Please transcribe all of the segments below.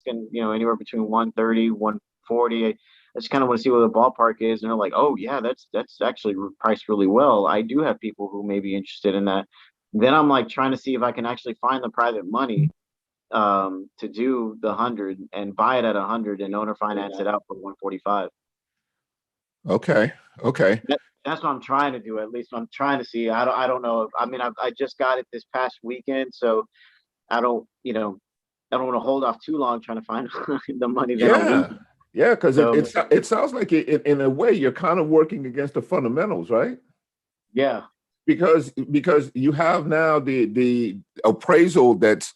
asking, anywhere between 130, 140. I just kind of want to see what the ballpark is. And they're like, oh yeah, that's actually priced really well. I do have people who may be interested in that. Then I'm like trying to see if I can actually find the private money to do the 100 and buy it at 100 and owner finance it out for 145. Okay. Okay. That's what I'm trying to do. At least I'm trying to see. I don't know. I mean, I just got it this past weekend, so I don't, I don't want to hold off too long trying to find the money that I'll lose. Yeah. Yeah. Because So it sounds like in a way you're kind of working against the fundamentals, right? yeah, Because you have now the appraisal that's,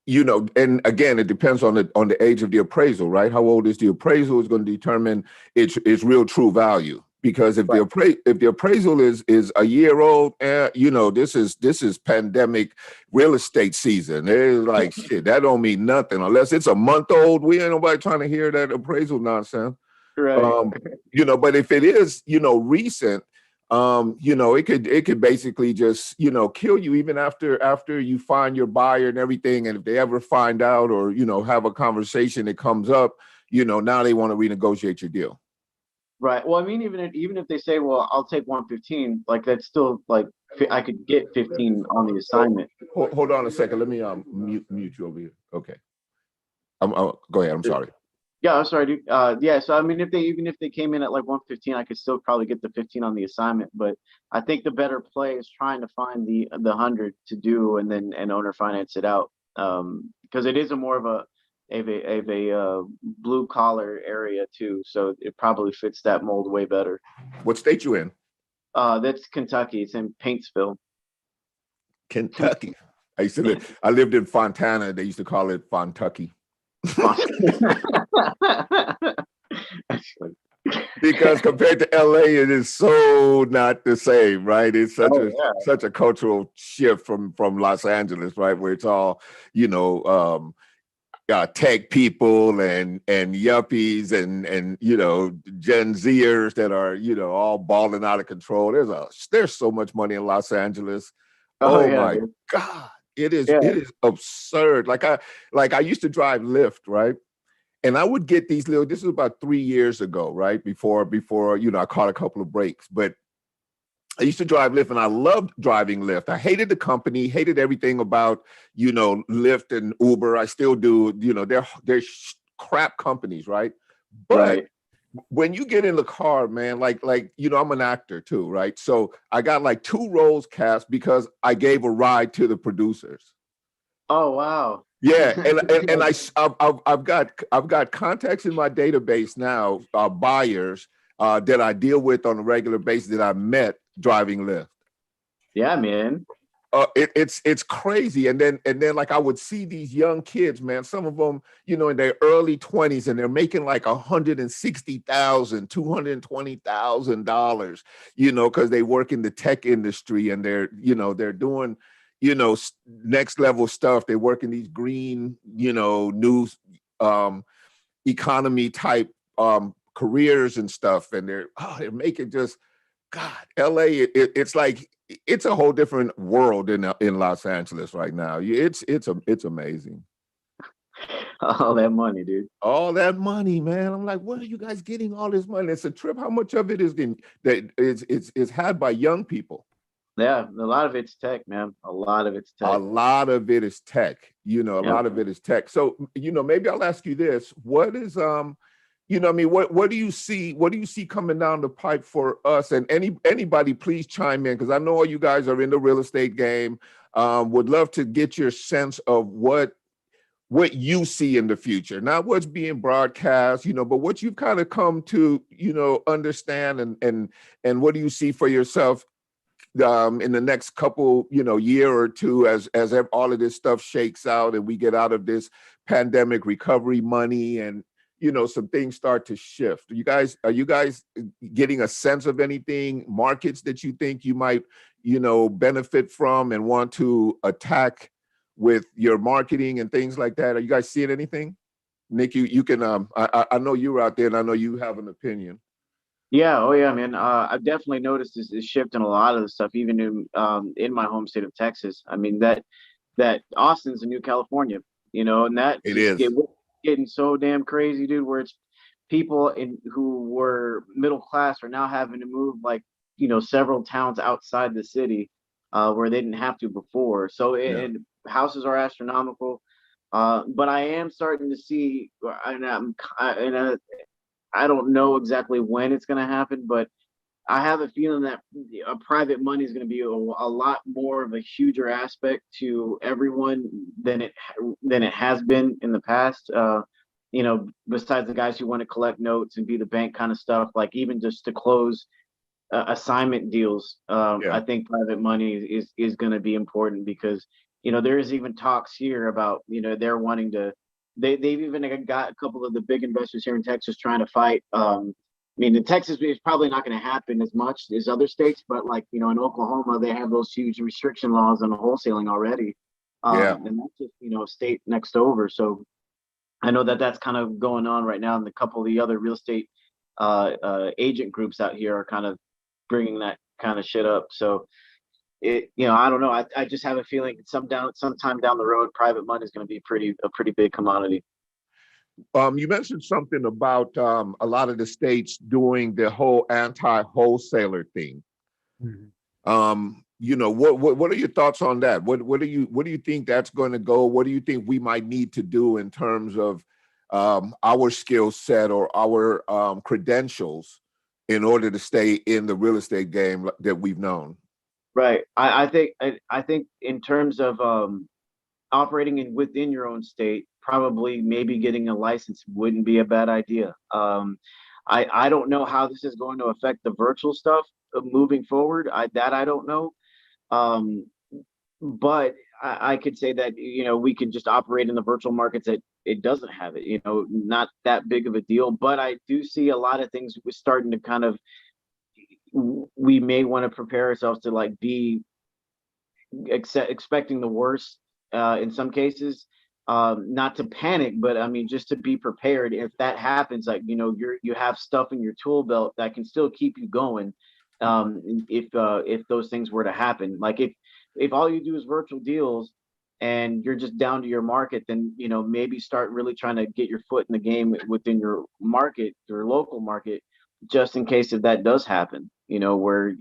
and again, it depends on the age of the appraisal, right? How old is the appraisal is going to determine its real true value. Because if right. the appraisal is a year old, this is pandemic real estate season. It's like shit, that don't mean nothing unless it's a month old. We ain't nobody trying to hear that appraisal nonsense. Right. But if it is, recent, it could basically just, kill you even after you find your buyer and everything. And if they ever find out or, have a conversation that comes up, now they want to renegotiate your deal. Right. Well, I mean, even if they say, well, I'll take 115, like that's still like I could get 15 on the assignment. Hold on a second. Let me mute you over here. Okay. Go ahead. I'm sorry. Yeah, I'm sorry, dude. Yeah, so I mean, even if they came in at like 115, I could still probably get the 15 on the assignment. But I think the better play is trying to find the 100 to do and then owner finance it out. Because it is a more of a blue collar area too, so it probably fits that mold way better. What state you in? That's Kentucky. It's in Paintsville. Kentucky. I lived in Fontana. They used to call it Fontucky. Because compared to LA, it is so not the same, right? It's such a cultural shift from Los Angeles, right? Where it's all, tech people and yuppies and Gen Zers that are all balling out of control. There's so much money in Los Angeles. Oh yeah, my God. It is absurd. Like I used to drive Lyft, right? And I would get these this was about 3 years ago, right? Before, I caught a couple of breaks, but I used to drive Lyft and I loved driving Lyft. I hated the company, hated everything about, Lyft and Uber. I still do, they're crap companies, right? But right. When you get in the car, man, like I'm an actor too, right? So I got like 2 roles cast because I gave a ride to the producers. Oh wow. Yeah, and I've got contacts in my database now, buyers that I deal with on a regular basis that I met driving Lyft. Yeah, man. It's crazy. And then like I would see these young kids, man, some of them, in their early 20s, and they're making like $160,000, $220,000, because they work in the tech industry and they're doing, next level stuff. They work in these green, new economy type careers and stuff. And they're making just, God, LA, it's like, it's a whole different world in Los Angeles right now. It's amazing. All that money, dude. All that money, man. I'm like, where are you guys getting all this money? It's a trip. How much of it is had by young people? Yeah, a lot of it's tech, man. A lot of it's tech. A lot of it is tech. A lot of it is tech. So, maybe I'll ask you this. What is what do you see? What do you see coming down the pipe for us? And anybody, please chime in, because I know all you guys are in the real estate game. Would love to get your sense of what you see in the future, not what's being broadcast, but what you've kind of come to, understand and what do you see for yourself in the next couple, year or two as all of this stuff shakes out and we get out of this pandemic recovery money and some things start to shift. Are you guys getting a sense of anything, markets that you think you might, benefit from and want to attack with your marketing and things like that? Are you guys seeing anything? Nick, you can, I know you're out there and I know you have an opinion. Yeah, oh yeah, man. I've definitely noticed this shift in a lot of the stuff, even in my home state of Texas. I mean that Austin's a new California, and that it is. getting so damn crazy, dude, where it's people who were middle class are now having to move like, several towns outside the city, where they didn't have to before. So Yeah. and houses are astronomical. But I am starting to see, I don't know exactly when it's going to happen, but I have a feeling that private money is going to be a lot more of a huger aspect to everyone than it has been in the past. Besides the guys who want to collect notes and be the bank kind of stuff, like even just to close assignment deals, Yeah. I think private money is going to be important because there is even talks here about they're wanting to. They've even got a couple of the big investors here in Texas trying to fight. I mean, in Texas, it's probably not going to happen as much as other states, but like in Oklahoma, they have those huge restriction laws on wholesaling already, Yeah. and that's just a state next over. So I know that that's kind of going on right now, and a couple of the other real estate agent groups out here are kind of bringing that kind of shit up. So I don't know. I just have a feeling sometime down the road, private money is going to be a pretty big commodity. You mentioned something about a lot of the states doing the whole anti-wholesaler thing. What are your thoughts on that? What do you think that's going to go? What do you think we might need to do in terms of our skill set or our credentials in order to stay in the real estate game that we've known? Right. I think in terms of operating within your own state, probably maybe getting a license wouldn't be a bad idea. I don't know how this is going to affect the virtual stuff moving forward. I don't know. Um, but I could say that we could just operate in the virtual markets that it doesn't have it. Not that big of a deal. But I do see a lot of things starting to kind of. We may want to prepare ourselves to like be expecting the worst in some cases, not to panic, but I mean just to be prepared if that happens. Like you have stuff in your tool belt that can still keep you going, if those things were to happen. Like if all you do is virtual deals and you're just down to your market, then maybe start really trying to get your foot in the game within your market, your local market, just in case if that does happen. Where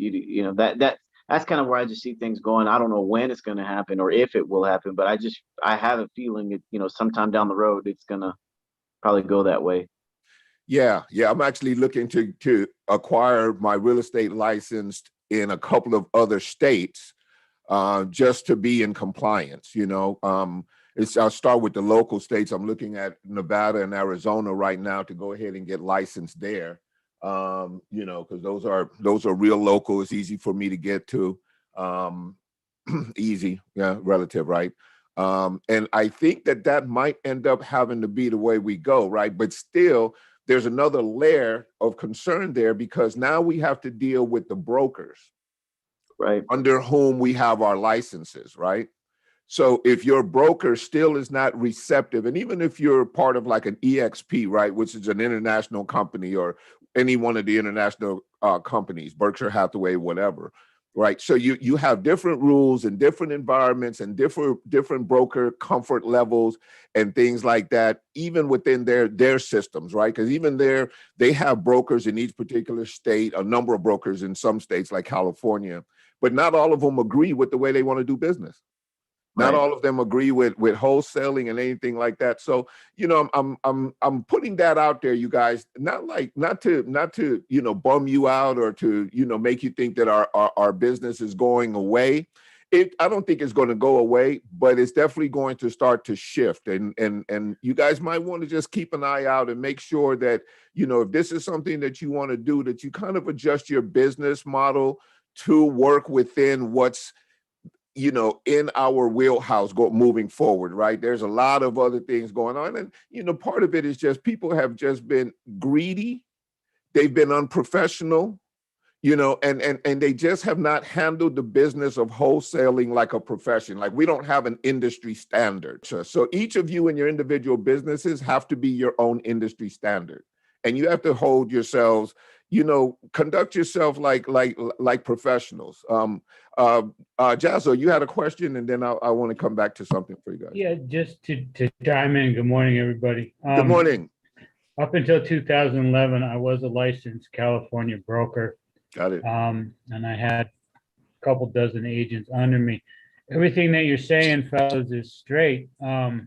that's kind of where I just see things going. I don't know when it's going to happen or if it will happen, but I have a feeling sometime down the road it's going to probably go that way. Yeah, I'm actually looking to acquire my real estate license in a couple of other states, just to be in compliance. I'll start with the local states. I'm looking at Nevada and Arizona right now to go ahead and get licensed there. Because those are real local. It's easy for me to get to. Easy, yeah, relative, right? And I think that might end up having to be the way we go, right? But still, there's another layer of concern there because now we have to deal with the brokers, right, under whom we have our licenses, right? So if your broker still is not receptive, and even if you're part of like an EXP, right, which is an international company or any one of the international companies, Berkshire Hathaway, whatever, right? So you have different rules and different environments and different broker comfort levels and things like that, even within their systems, right? Because even they have brokers in each particular state, a number of brokers in some states like California, but not all of them agree with the way they want to do business. Not right. all of them agree with wholesaling and anything like that. So, I'm putting that out there, you guys, not to bum you out or to, make you think that our business is going away. I don't think it's going to go away, but it's definitely going to start to shift. And you guys might want to just keep an eye out and make sure that, if this is something that you want to do, that you kind of adjust your business model to work within what's in our wheelhouse moving forward, right? There's a lot of other things going on. And, part of it is just people have just been greedy. They've been unprofessional, and they just have not handled the business of wholesaling like a profession. Like we don't have an industry standard. So each of you in your individual businesses have to be your own industry standard. and you have to hold yourselves, conduct yourself like professionals. Jazzo, you had a question, and then I want to come back to something for you guys. Yeah, just to chime in. Good morning, everybody. Good morning. Up until 2011, I was a licensed California broker. Got it. And I had a couple dozen agents under me. Everything that you're saying, fellas, is straight. My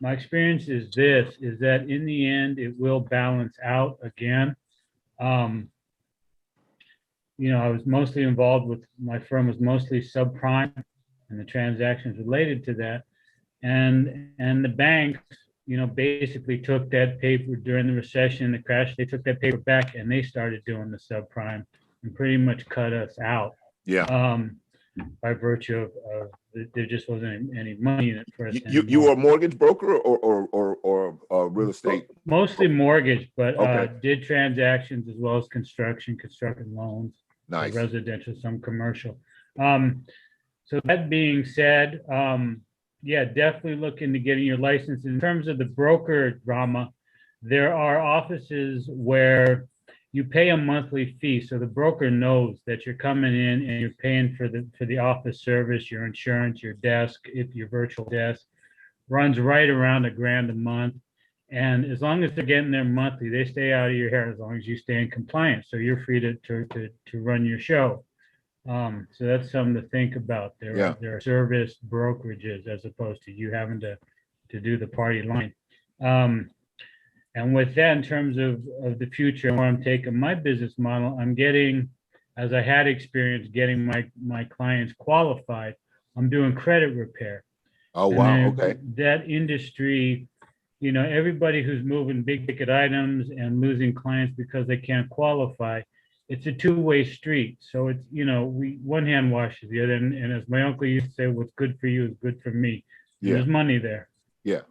experience is that in the end, it will balance out again. I was mostly involved with, my firm was mostly subprime and the transactions related to that. And the banks, basically took that paper during the recession, the crash, they took that paper back and they started doing the subprime and pretty much cut us out. Yeah. By virtue of there just wasn't any money in it for us. You were a mortgage broker or real estate? Mostly mortgage, but Okay. did transactions as well as construction loans. Nice. Residential, some commercial. So that being said, yeah, definitely look into getting your license. In terms of the broker drama, there are offices where you pay a monthly fee, so the broker knows that you're coming in and you're paying for the office service, your insurance, your desk, if your virtual desk runs right around $1,000 a month. And as long as they're getting their monthly, they stay out of your hair as long as you stay in compliance. So you're free to run your show. So that's something to think about. There are service brokerages as opposed to you having to do the party line. And with that, in terms of the future and where I'm taking my business model, I'm getting, as I had experience getting my clients qualified, I'm doing credit repair. Oh, wow. Okay. That industry, everybody who's moving big ticket items and losing clients because they can't qualify, it's a two-way street. So it's, one hand washes the other. And as my uncle used to say, what's good for you is good for me. Yeah. There's money there. Yeah.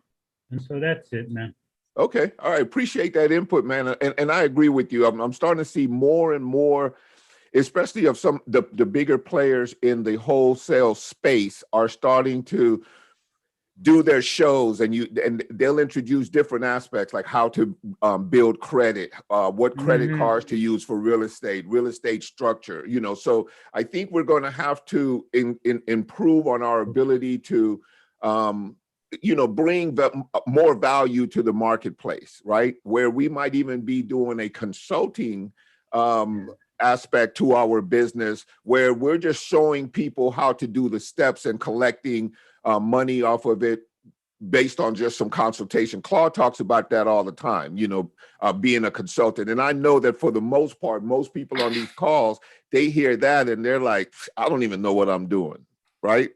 And so that's it, man. Okay. All right. Appreciate that input, man. And I agree with you. I'm starting to see more and more, especially of the bigger players in the wholesale space are starting to do their shows, and they'll introduce different aspects like how to build credit, what credit cards to use for real estate structure. So I think we're going to have to improve on our ability to bring more value to the marketplace, right? Where we might even be doing a consulting aspect to our business, where we're just showing people how to do the steps and collecting money off of it based on just some consultation. Claude talks about that all the time, being a consultant. And I know that for the most part, most people on these calls, they hear that and they're like, I don't even know what I'm doing, right?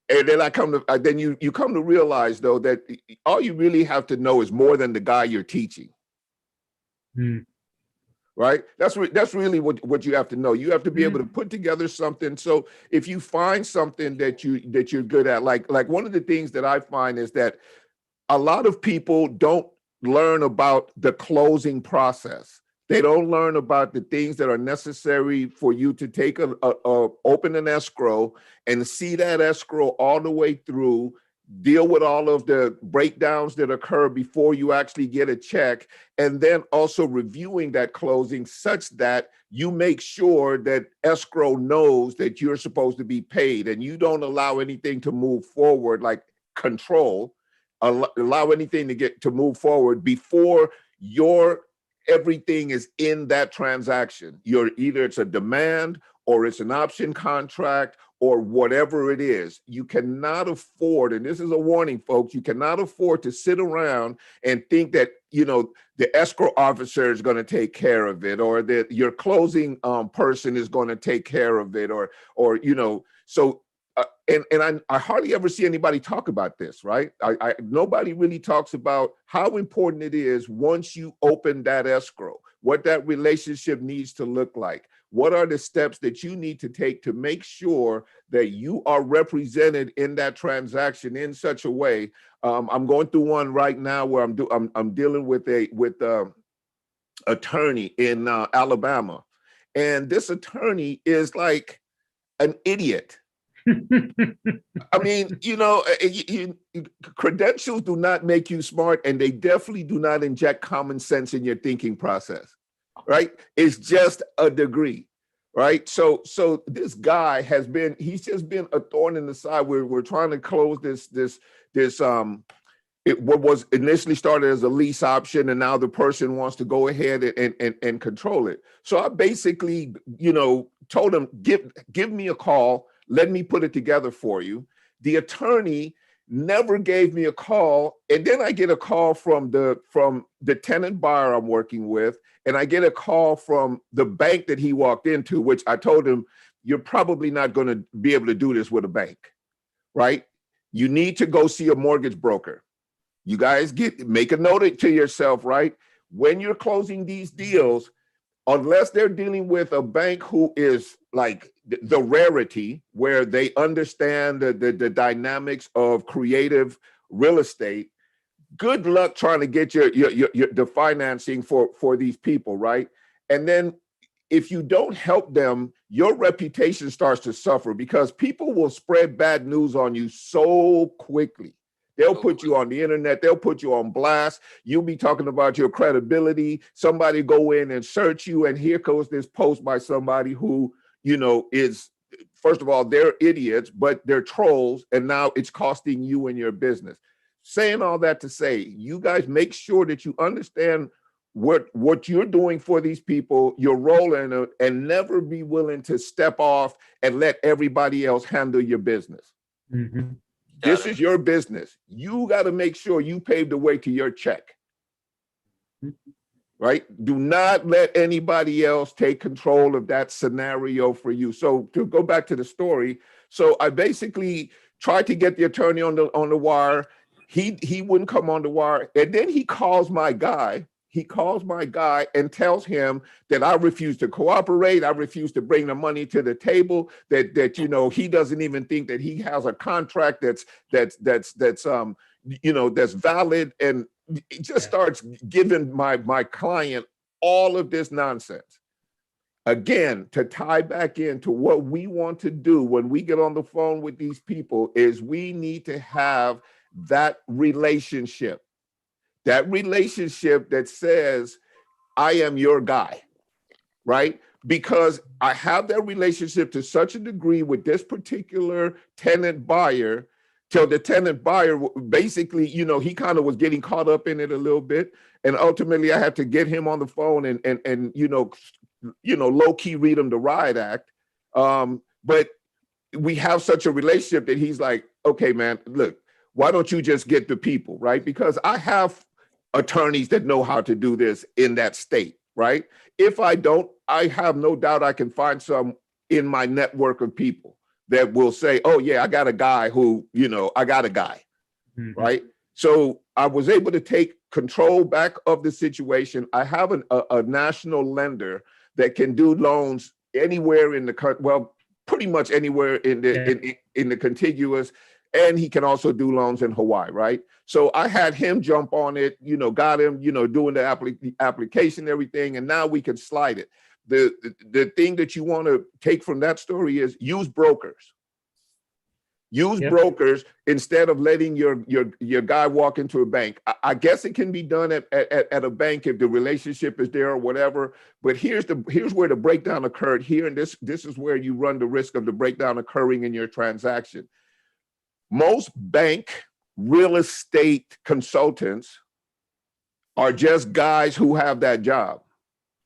And then then you come to realize, though, that all you really have to know is more than the guy you're teaching. Right? That's really what you have to know. You have to be able to put together something. So if you find something that you're good at, like one of the things that I find is that a lot of people don't learn about the closing process. They don't learn about the things that are necessary for you to take open an escrow and see that escrow all the way through, deal with all of the breakdowns that occur before you actually get a check, and then also reviewing that closing such that you make sure that escrow knows that you're supposed to be paid and you don't allow anything to move forward, like allow anything to move forward before everything is in that transaction. Either it's a demand or it's an option contract or whatever it is. You cannot afford, and this is a warning, folks, you cannot afford to sit around and think that, the escrow officer is going to take care of it, or that your closing person is going to take care of it, so I hardly ever see anybody talk about this, right? Nobody really talks about how important it is once you open that escrow, what that relationship needs to look like. What are the steps that you need to take to make sure that you are represented in that transaction in such a way? I'm going through one right now where I'm dealing with a attorney in Alabama, and this attorney is like an idiot. I mean, credentials do not make you smart, and they definitely do not inject common sense in your thinking process, right? It's just a degree, right? So this guy he's just been a thorn in the side. We're trying to close this what was initially started as a lease option, and now the person wants to go ahead and control it. So I basically, told him, give me a call, let me put it together for you. The attorney never gave me a call, and then I get a call from the tenant buyer I'm working with, and I get a call from the bank that he walked into, which I told him, you're probably not going to be able to do this with a bank, right? You need to go see a mortgage broker. You guys make a note to yourself, right? When you're closing these deals, unless they're dealing with a bank who is like the rarity, where they understand the dynamics of creative real estate, good luck trying to get the financing for these people, right? And then if you don't help them, your reputation starts to suffer, because people will spread bad news on you so quickly. They'll put you on the internet. They'll put you on blast. You'll be talking about your credibility. Somebody go in and search you, and here goes this post by somebody who, is, first of all, they're idiots, but they're trolls, and now it's costing you and your business. Saying all that to say, you guys make sure that you understand what you're doing for these people, your role in it, and never be willing to step off and let everybody else handle your business. Mm-hmm. This is your business. You got to make sure you pave the way to your check, right? Do not let anybody else take control of that scenario for you. So to go back to the story, so I basically tried to get the attorney on the wire. He wouldn't come on the wire, and then he calls my guy. He calls my guy and tells him that I refuse to cooperate. I refuse to bring the money to the table. That he doesn't even think that he has a contract that's valid, and it just starts giving my client all of this nonsense. Again, to tie back into what we want to do when we get on the phone with these people is we need to have that relationship. That relationship that says, I am your guy, right? Because I have that relationship to such a degree with this particular tenant buyer, till the tenant buyer basically, he kind of was getting caught up in it a little bit. And ultimately I had to get him on the phone and low key read him the riot act. But we have such a relationship that he's like, okay, man, look, why don't you just get the people, right? Because I have attorneys that know how to do this in that state, right? If I don't, I have no doubt I can find some in my network of people that will say, oh yeah, I got a guy who, I got a guy, mm-hmm. right? So I was able to take control back of the situation. I have a national lender that can do loans anywhere in the country, well, pretty much anywhere in the contiguous, and he can also do loans in Hawaii, right? So I had him jump on it, got him, doing the application, everything, and now we can slide it. The thing that you want to take from that story is use brokers. Use brokers instead of letting your guy walk into a bank. I guess it can be done at a bank if the relationship is there or whatever. But here's where the breakdown occurred here, and this is where you run the risk of the breakdown occurring in your transaction. Most bank real estate consultants are just guys who have that job.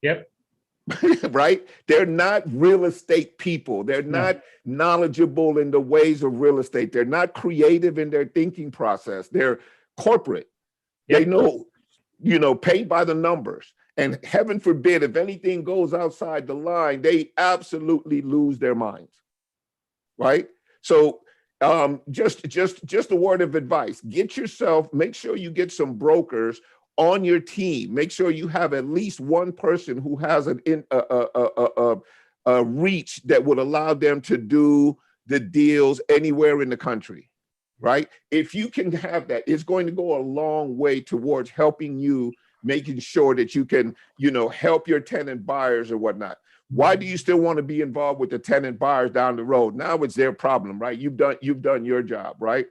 Yep. Right? They're not real estate people. They're not knowledgeable in the ways of real estate. They're not creative in their thinking process. They're corporate. Yep. They know, paid by the numbers. And heaven forbid, if anything goes outside the line, they absolutely lose their minds. Right? So just a word of advice. Make sure you get some brokers on your team. Make sure you have at least one person who has a reach that would allow them to do the deals anywhere in the country, right? If you can have that, it's going to go a long way towards helping you making sure that you can, help your tenant buyers or whatnot. Why do you still want to be involved with the tenant buyers down the road? Now it's their problem, right? You've done your job, right?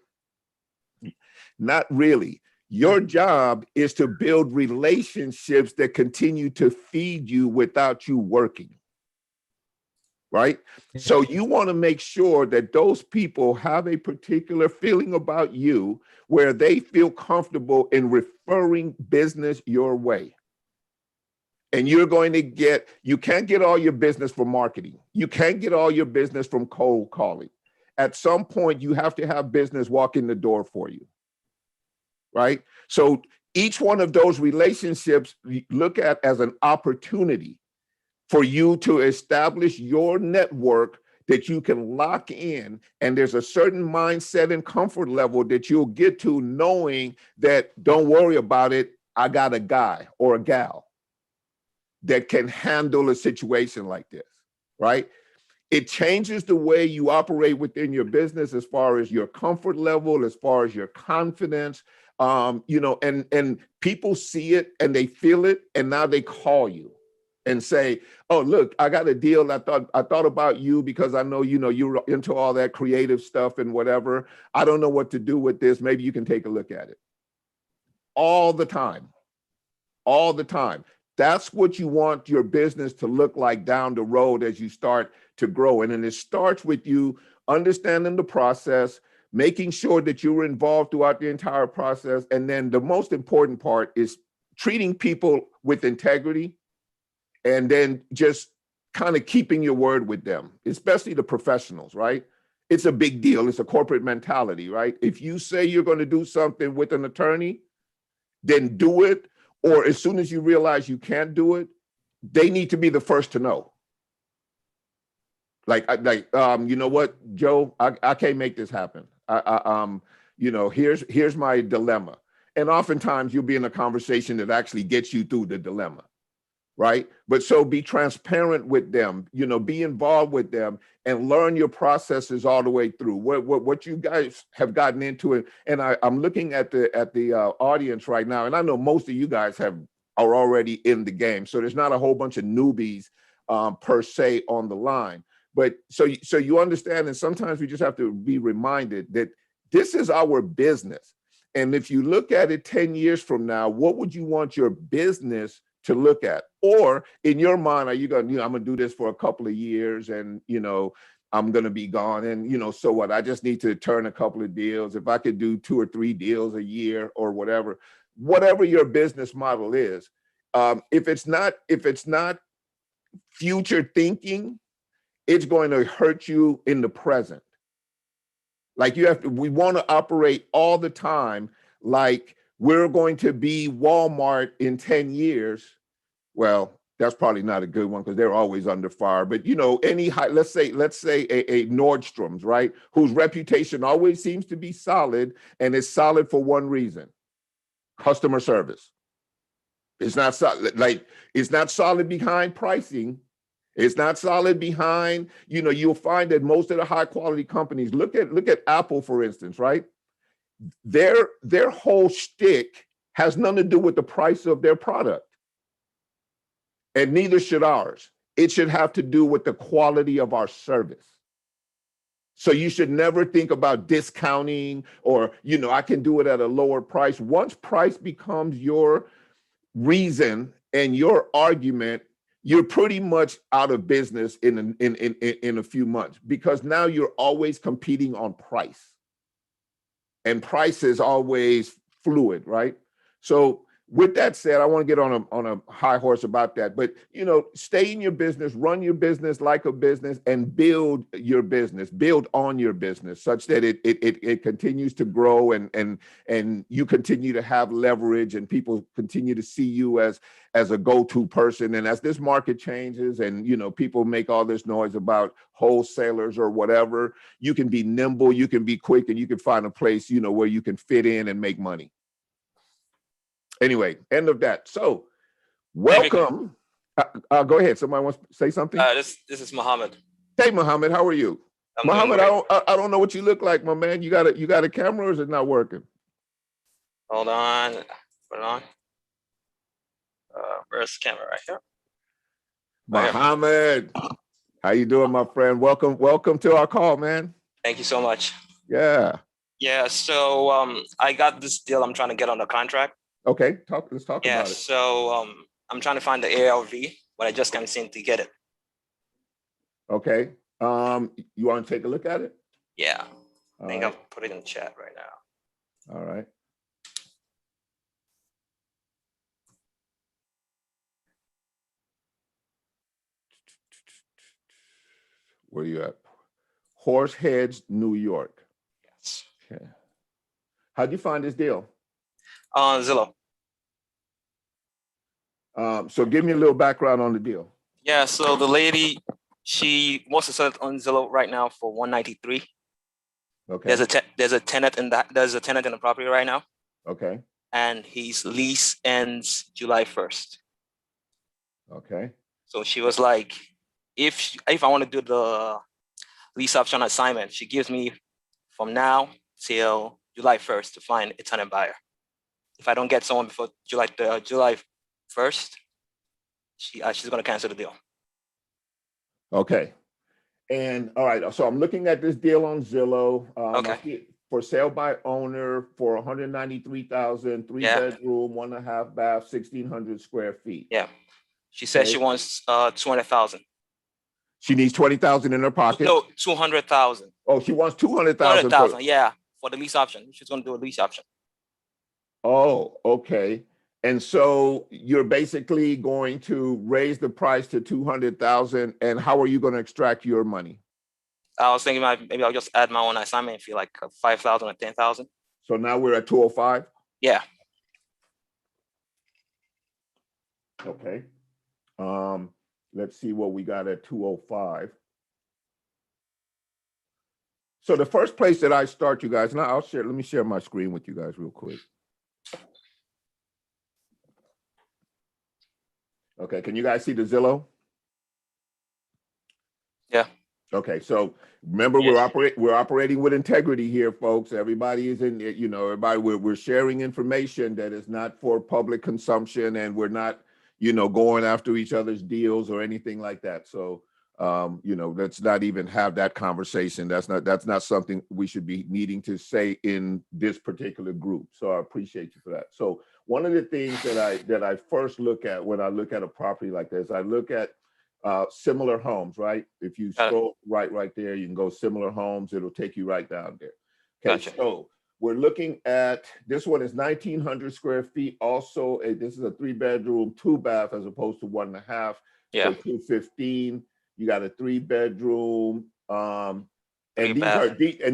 Not really. Your job is to build relationships that continue to feed you without you working, right? So you want to make sure that those people have a particular feeling about you where they feel comfortable in referring business your way. And you're going to you can't get all your business from marketing. You can't get all your business from cold calling. At some point, you have to have business walk in the door for you, right? So each one of those relationships, look at as an opportunity for you to establish your network that you can lock in. And there's a certain mindset and comfort level that you'll get to, knowing that don't worry about it. I got a guy or a gal that can handle a situation like this, right? It changes the way you operate within your business as far as your comfort level, as far as your confidence, and people see it and they feel it, and now they call you and say, oh, look, I got a deal. I thought about you because I know, you're into all that creative stuff and whatever. I don't know what to do with this. Maybe you can take a look at it. All the time. That's what you want your business to look like down the road as you start to grow. And then it starts with you understanding the process, making sure that you were involved throughout the entire process. And then the most important part is treating people with integrity, and then just kind of keeping your word with them, especially the professionals, right? It's a big deal. It's a corporate mentality, right? If you say you're going to do something with an attorney, then do it. Or as soon as you realize you can't do it, they need to be the first to know. You know what, Joe, I can't make this happen. Here's my dilemma. And oftentimes you'll be in a conversation that actually gets you through the dilemma, right? But so be transparent with them, be involved with them and learn your processes all the way through. What you guys have gotten into it. And I'm looking at the audience right now, and I know most of you guys are already in the game. So there's not a whole bunch of newbies per se on the line. But so you understand, and sometimes we just have to be reminded that this is our business. And if you look at it 10 years from now, what would you want your business to look at? Or in your mind, are you going to, I'm going to do this for a couple of years and, I'm going to be gone. And, so what? I just need to turn a couple of deals. If I could do 2 or 3 deals a year or whatever your business model is, if it's not future thinking, it's going to hurt you in the present. Like we want to operate all the time like we're going to be Walmart in 10 years. Well, that's probably not a good one because they're always under fire. But let's say a Nordstrom's, right, whose reputation always seems to be solid, and it's solid for one reason: customer service. It's not solid. It's not solid behind pricing. It's not solid behind. You'll find that most of the high quality companies, look at Apple, for instance, right? Their whole shtick has nothing to do with the price of their product. And neither should ours. It should have to do with the quality of our service. So you should never think about discounting or, I can do it at a lower price. Once price becomes your reason and your argument, you're pretty much out of business in a few months, because now you're always competing on price. And price is always fluid, right? So with that said, I want to get on a high horse about that. But, stay in your business, run your business like a business, and build your business, build on your business such that it continues to grow and you continue to have leverage and people continue to see you as a go-to person. And as this market changes and, people make all this noise about wholesalers or whatever, you can be nimble, you can be quick, and you can find a place, where you can fit in and make money. Anyway, end of that. So, welcome. Go ahead. Somebody wants to say something? This is Muhammad. Hey, Muhammad, how are you? Muhammad, I don't know what you look like, my man. You got a camera, or is it not working? Hold on. Put it on. Where's the camera? Right here. Right here. Muhammad, how you doing, my friend? Welcome to our call, man. Thank you so much. Yeah. Yeah, so I got this deal I'm trying to get on the contract. Okay, let's talk Yeah, about it. so I'm trying to find the ARV, but I just can't seem to get it. Okay. You want to take a look at it? Yeah, I All think right. I'll put it in the chat right now. All right. Where you at? Horseheads, New York. Yes. Okay. How'd you find this deal? Zillow. So give me a little background on the deal. Yeah, so the lady, she wants to sell it on Zillow right now for 193. Okay. There's a tenant in the property right now, Okay. and his lease ends July 1st. Okay. So she was like, if I want to do the lease option assignment, she gives me from now till July 1st to find a tenant buyer. If I don't get someone before July 1st, she's gonna cancel the deal. Okay. And all right, so I'm looking at this deal on Zillow. Okay. I see it for sale by owner for 193,000, three Yeah. bedroom, 1.5 bath, 1,600 square feet. Yeah. She said Okay. she wants 200,000. She needs 20,000 in her pocket. No, 200,000. Oh, she wants 200,000. 200,000, yeah, for the lease option. She's gonna do a lease option. Oh, okay. And so you're basically going to raise the price to 200,000. And how are you going to extract your money? I was thinking maybe I'll just add my own assignment fee, like 5,000 or 10,000. So now we're at 205. Yeah. Okay. Let's see what we got at 205. So the first place that I start, you guys, now let me share my screen with you guys real quick. Okay, can you guys see the Zillow? Yeah. Okay, so remember, Yes. we're operating with integrity here, folks. Everybody is in, everybody, we're sharing information that is not for public consumption, and we're not, going after each other's deals or anything like that. So, let's not even have that conversation. That's not something we should be needing to say in this particular group. So I appreciate you for that. So one of the things that I first look at when I look at a property like this, I look at similar homes, right? If you scroll right there, you can go similar homes. It'll take you right down there. Okay, Gotcha. so we're looking at, this one is 1,900 square feet. Also, this is a 3-bedroom, 2-bath as opposed to 1.5. Yeah. So 215. You got a 3-bedroom. And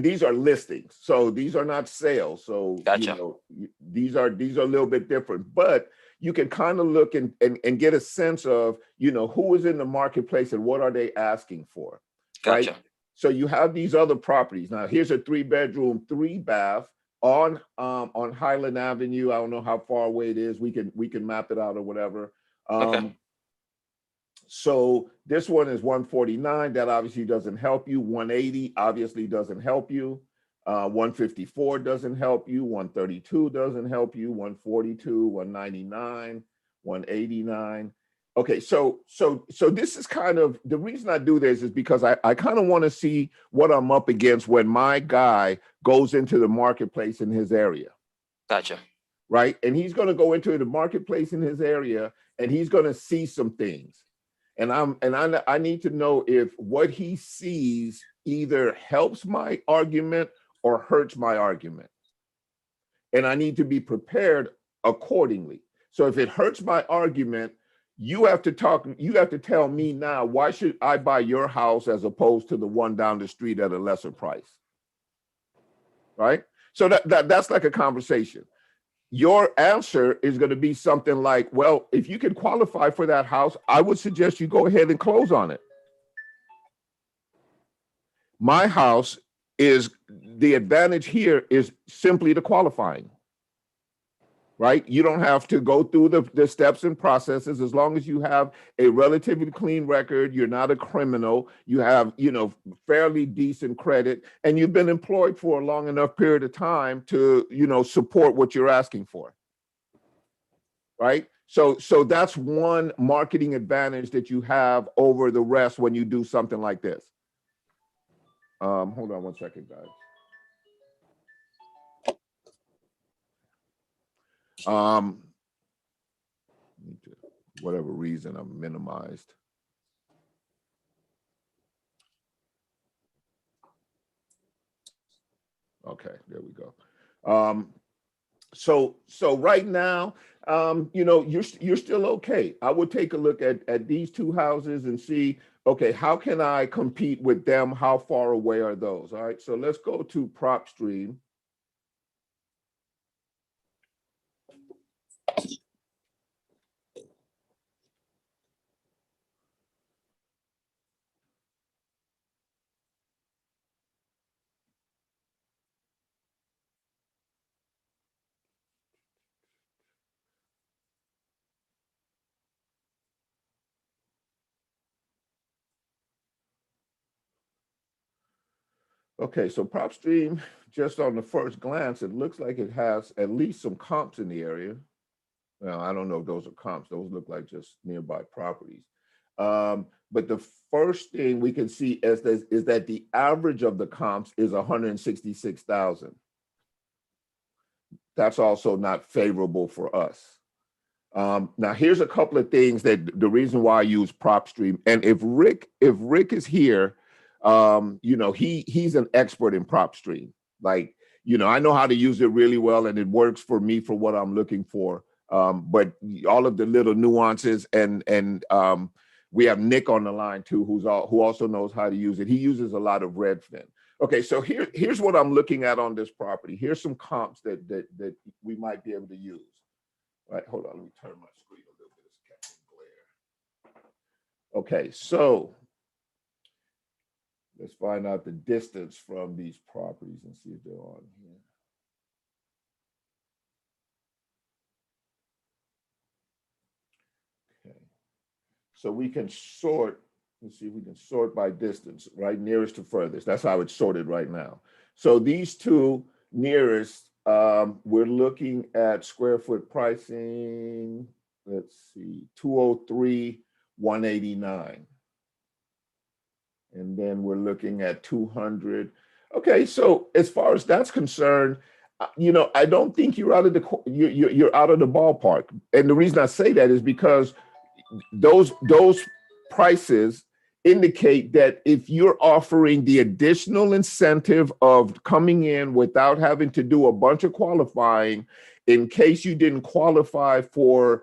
these are listings. So these are not sales. So Gotcha. these are a little bit different. But you can kind of look and get a sense of, who is in the marketplace and what are they asking for. Gotcha. Right? So you have these other properties. Now here's a 3-bedroom, 3-bath on Highland Avenue. I don't know how far away it is. We can map it out or whatever. Okay. So this one is 149. That obviously doesn't help you. 180 obviously doesn't help you. 154 doesn't help you. 132 doesn't help you. 142, 199, 189. Okay, so this is kind of, the reason I do this is because I kind of want to see what I'm up against when my guy goes into the marketplace in his area. Gotcha. Right? And he's going to go into the marketplace in his area and he's going to see some things. And I need to know if what he sees either helps my argument or hurts my argument. And I need to be prepared accordingly. So if it hurts my argument, you have to tell me now, why should I buy your house as opposed to the one down the street at a lesser price? Right? So that's like a conversation. Your answer is going to be something like, well, if you can qualify for that house, I would suggest you go ahead and close on it. My house is, the advantage here is simply the qualifying, right? You don't have to go through the steps and processes. As long as you have a relatively clean record, you're not a criminal, you have, fairly decent credit, and you've been employed for a long enough period of time to, support what you're asking for, right? So that's one marketing advantage that you have over the rest when you do something like this. Hold on one second, guys. Whatever reason, I'm minimized. Okay, there we go. So right now, you know, you're still okay. I would take a look at these two houses and see, okay, how can I compete with them? How far away are those? All right, so let's go to PropStream. Okay, so PropStream, just on the first glance, it looks like it has at least some comps in the area. Well, I don't know if those are comps. Those look like just nearby properties. But the first thing we can see is that the average of the comps is 166,000. That's also not favorable for us. Now, here's a couple of things that the reason why I use PropStream. And if Rick is here, you know, he's an expert in PropStream. Like, you know, I know how to use it really well, and it works for me for what I'm looking for. But all of the little nuances, and we have Nick on the line too, who also knows how to use it. He uses a lot of Redfin. Okay, so here's what I'm looking at on this property. Here's some comps that we might be able to use. All right, hold on, let me turn my screen a little bit. It's catching glare. Okay, so let's find out the distance from these properties and see if they're on here. Okay, so we can sort. Let's see if we can sort by distance, right? Nearest to furthest. That's how it's sorted right now. So these two nearest, we're looking at square foot pricing. Let's see, 203, 189. And then we're looking at 200. Okay, so as far as that's concerned, you know, I don't think you're out of the you're out of the ballpark. And the reason I say that is because those prices indicate that if you're offering the additional incentive of coming in without having to do a bunch of qualifying, in case you didn't qualify for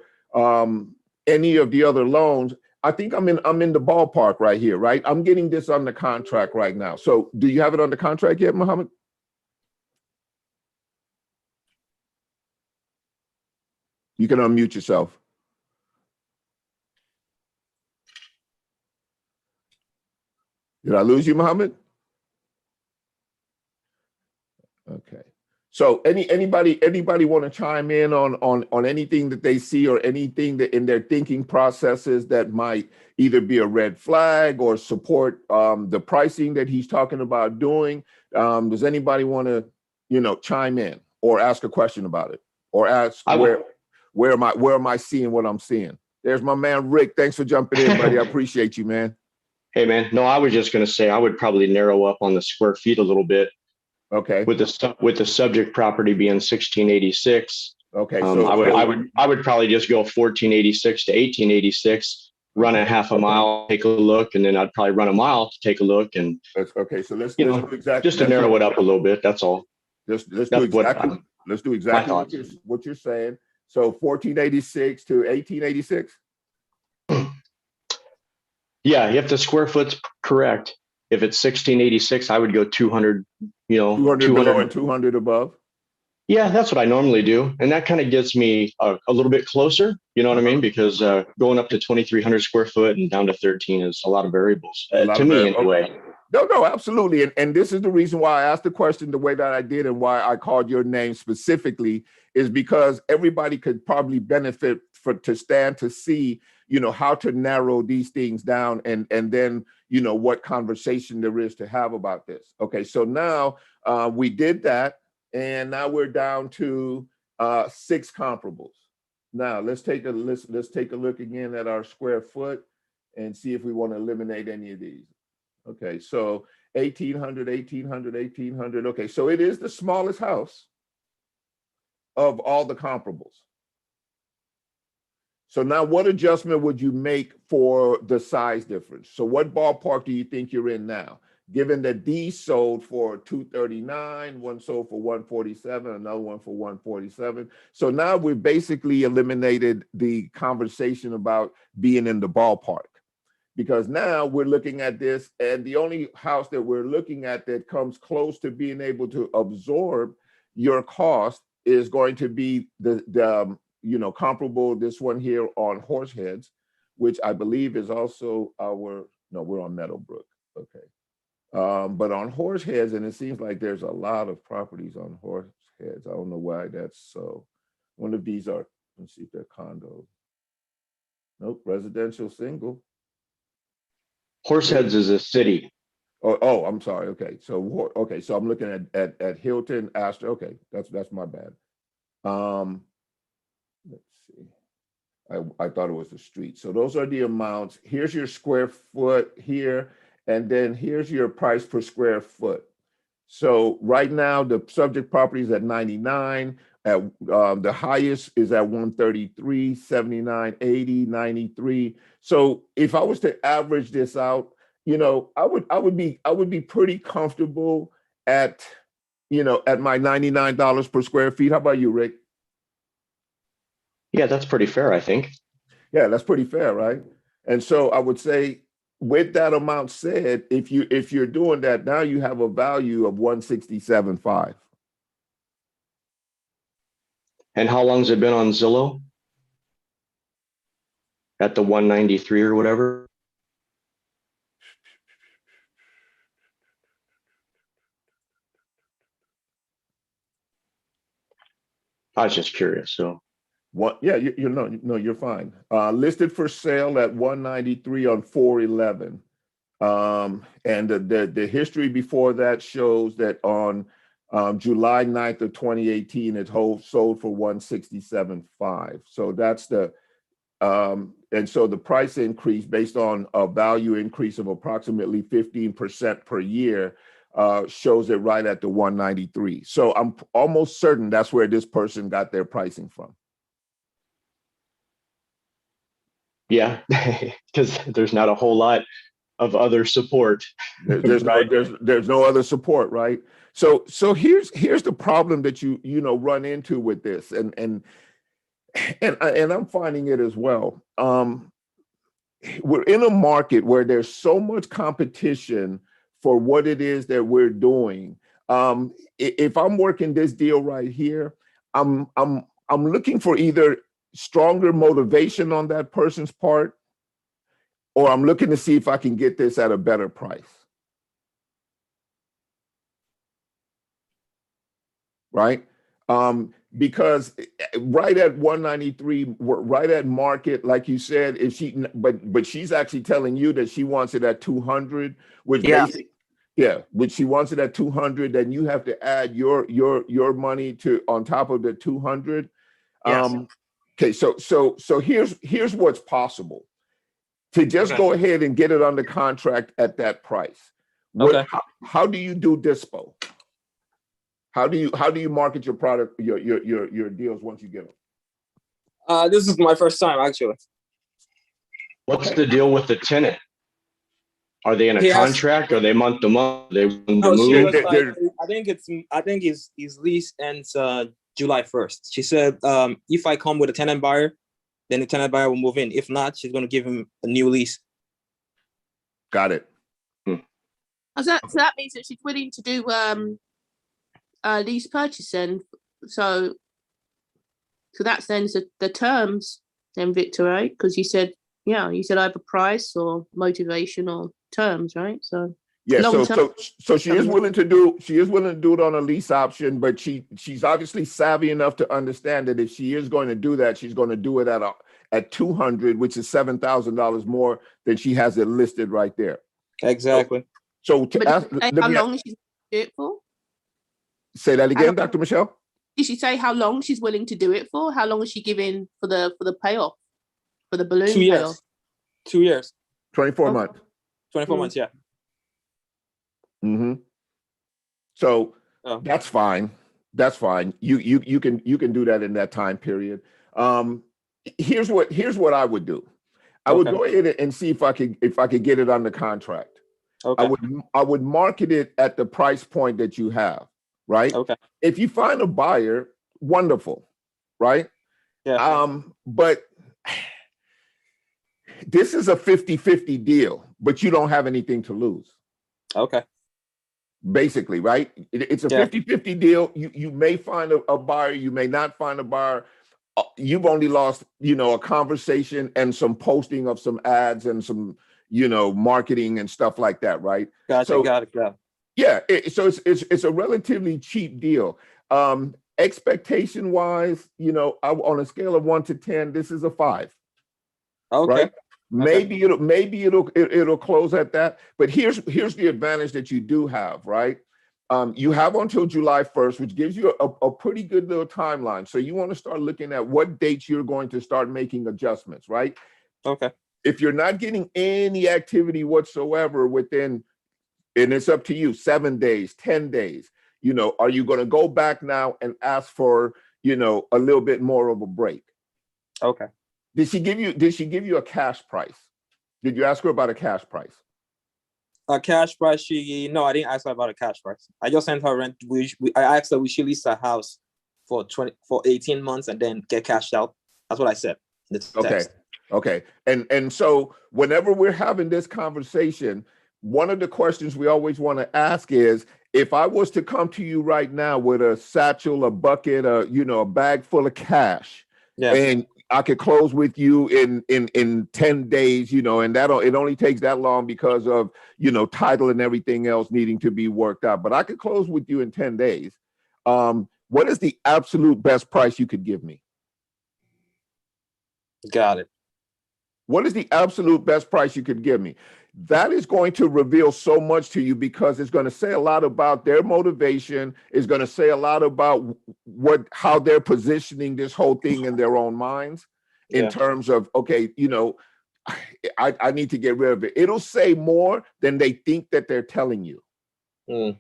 any of the other loans, I think I'm in the ballpark right here, right? I'm getting this under contract right now. So do you have it under contract yet, Mohammed? You can unmute yourself. Did I lose you, Mohammed? Okay. So anybody want to chime in on anything that they see or anything that in their thinking processes that might either be a red flag or support the pricing that he's talking about doing? Does anybody want to, you know, chime in or ask a question about it or ask where am I seeing what I'm seeing? There's my man Rick. Thanks for jumping in, buddy. I appreciate you, man. Hey, man. No, I was just going to say I would probably narrow up on the square feet a little bit. Okay. With the subject property being 1686. Okay. So I would probably just go 1486 to 1886, run a half a mile, take a look, and then I'd probably run a mile to take a look. And okay. So let's do exactly just to narrow it up a little bit. That's all. Let's do exactly what you're saying. So 1486 to 1886. Yeah, if the square foot's correct. If it's 1686, I would go 200, you know, 200 and 200 above. Yeah, that's what I normally do. And that kind of gets me a little bit closer, you know what I mean? Because going up to 2,300 square foot and down to 13 is a lot of variables, to me anyway. Okay. No, absolutely. And this is the reason why I asked the question the way that I did and why I called your name specifically is because everybody could probably benefit to stand to see, you know, how to narrow these things down and then, you know, what conversation there is to have about this. Okay, so now we did that and now we're down to 6 comparables. Now let's take a look again at our square foot and see if we want to eliminate any of these. Okay, so 1,800, 1,800, 1,800. Okay, so it is the smallest house of all the comparables. So now what adjustment would you make for the size difference? So what ballpark do you think you're in now? Given that these sold for 239, one sold for 147, another one for 147. So now we've basically eliminated the conversation about being in the ballpark, because now we're looking at this, and the only house that we're looking at that comes close to being able to absorb your cost is going to be the comparable, this one here on Horseheads, which I believe is also we're on Meadowbrook. Okay. But on Horseheads, and it seems like there's a lot of properties on Horseheads. I don't know why that's so. One of these are, let's see if they're condos. Nope, residential single. Horseheads is a city. Oh, I'm sorry. Okay, so so I'm looking at Hilton, Astor. Okay, that's my bad. Let's see. I thought it was the street. So those are the amounts. Here's your square foot here. And then here's your price per square foot. So right now, the subject property is at 99. At the highest is at 133, 79, 80, 93. So if I was to average this out, I would be pretty comfortable at my $99 per square feet. How about you, Rick? Yeah, that's pretty fair, I think. Yeah, that's pretty fair, right? And so I would say, with that amount said, if you're doing that, now you have a value of 167.5. And how long has it been on Zillow? At the 193 or whatever? I was just curious. So What? Yeah, you're fine. Listed for sale at 193 on 411. And the history before that shows that on July 9th of 2018, it sold for 167.5. So that's and so the price increase based on a value increase of approximately 15% per year shows it right at the 193. So I'm almost certain that's where this person got their pricing from. yeah, because there's not a whole lot of other support. There's no other support, right? So here's the problem that you run into with this, and I'm finding it as well. We're in a market where there's so much competition for what it is that we're doing. If I'm working this deal right here, I'm looking for either stronger motivation on that person's part, or I'm looking to see if I can get this at a better price. Right? Because right at 193, right at market, like you said, if she, but she's actually telling you that she wants it at 200, which which she wants it at 200, then you have to add your money to on top of the 200. Yes. Okay, so here's what's possible. To just go ahead and get it under contract at that price. How do you do dispo? How do you market your product, your deals once you get them? This is my first time actually. What's the deal with the tenant? Are they in a contract? Are they month to month? They want to move? I think his lease ends July 1st. She said if I come with a tenant buyer, then the tenant buyer will move in. If not, she's going to give him a new lease. Got it. So that means that she's willing to do lease purchasing. So that sends the terms then, Victor, right? Because you said either price or motivation or terms, right? So yeah, so she is willing to do it on a lease option, but she's obviously savvy enough to understand that if she is going to do that, she's going to do it at 200, which is $7,000 more than she has it listed right there. Exactly. So how long is she do it for? Say that again, Dr. Michelle. did she say how long she's willing to do it for? How long is she giving for the payoff, for the balloon 2 payoff? years. 2 years. 24 Okay. months. 24 Mm. months. Yeah. Mm-hmm. So Oh. that's fine. That's fine. You can do that in that time period. Here's what I would do. I would Okay. go ahead and see if I could get it on the contract. Okay. I would market it at the price point that you have, right? Okay. If you find a buyer, wonderful, right? Yeah. But this is a 50-50 deal, but you don't have anything to lose. Okay. Basically, right? It's a Yeah. 50-50 deal. You may find a buyer, you may not find a buyer. You've only lost, a conversation and some posting of some ads and some, marketing and stuff like that, right? Gotcha. So, Got it. Yeah. yeah, so it's a relatively cheap deal. Expectation wise, on a scale of 1 to 10, this is a 5. Okay. Right? Maybe it'll close at that. But here's the advantage that you do have, right? You have until July 1st, which gives you a pretty good little timeline. So you want to start looking at what dates you're going to start making adjustments, right? Okay. If you're not getting any activity whatsoever within, and it's up to you, 7 days, 10 days, are you going to go back now and ask for, a little bit more of a break? Okay. Did she give you a cash price? Did you ask her about a cash price? A cash price? No, I didn't ask her about a cash price. I just sent her rent. I asked her we should lease a house for 18 months and then get cashed out. That's what I said in the text. Okay. And so whenever we're having this conversation, one of the questions we always want to ask is, if I was to come to you right now with a satchel, a bucket, a bag full of cash, Yeah. and I could close with you in 10 days, and it only takes that long because of, title and everything else needing to be worked out. But I could close with you in 10 days. What is the absolute best price you could give me? Got it. What is the absolute best price you could give me? That is going to reveal so much to you, because it's going to say a lot about their motivation. It's going to say a lot about how they're positioning this whole thing in their own minds in terms of, okay, I need to get rid of it. It'll say more than they think that they're telling you. Mm.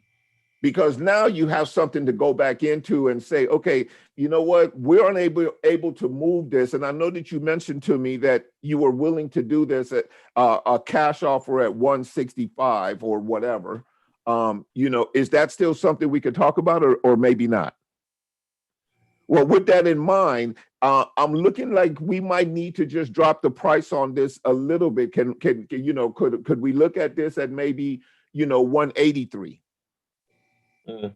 Because now you have something to go back into and say, okay, you know what? We're able to move this. And I know that you mentioned to me that you were willing to do this at a cash offer at 165 or whatever. Is that still something we could talk about, or maybe not? Well, with that in mind, I'm looking like we might need to just drop the price on this a little bit. Could we look at this at maybe, 183? Mm.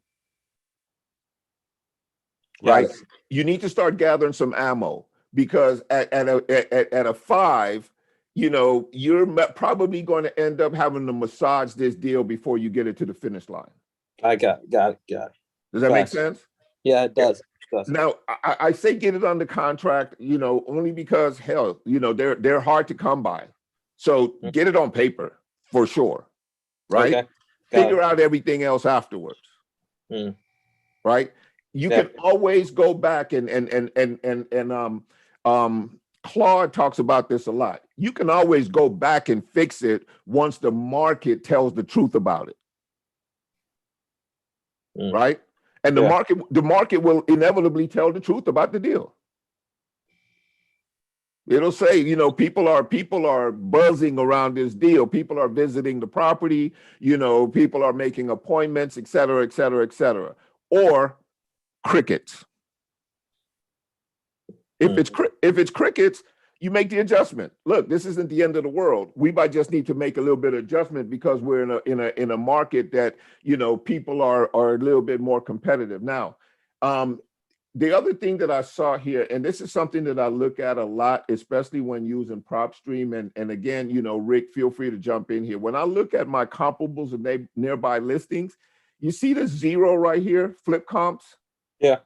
Right? You need to start gathering some ammo, because at a 5, you're probably going to end up having to massage this deal before you get it to the finish line. I got it. Does that make sense? Yeah, it does. Now, I say get it under contract, only because, hell, they're hard to come by. So get it on paper for sure, right? Okay. Figure out everything else afterwards, right? You can always go back and Claude talks about this a lot. You can always go back and fix it once the market tells the truth about it, right? And the market will inevitably tell the truth about the deal. It'll say, people are buzzing around this deal. People are visiting the property. People are making appointments, et cetera, et cetera, et cetera. Or crickets. If it's crickets, you make the adjustment. Look, this isn't the end of the world. We might just need to make a little bit of adjustment because we're in a market that people are a little bit more competitive now. The other thing that I saw here, and this is something that I look at a lot, especially when using PropStream, and again, Rick, feel free to jump in here. When I look at my comparables of nearby listings, you see the 0 right here, flip comps? Yeah.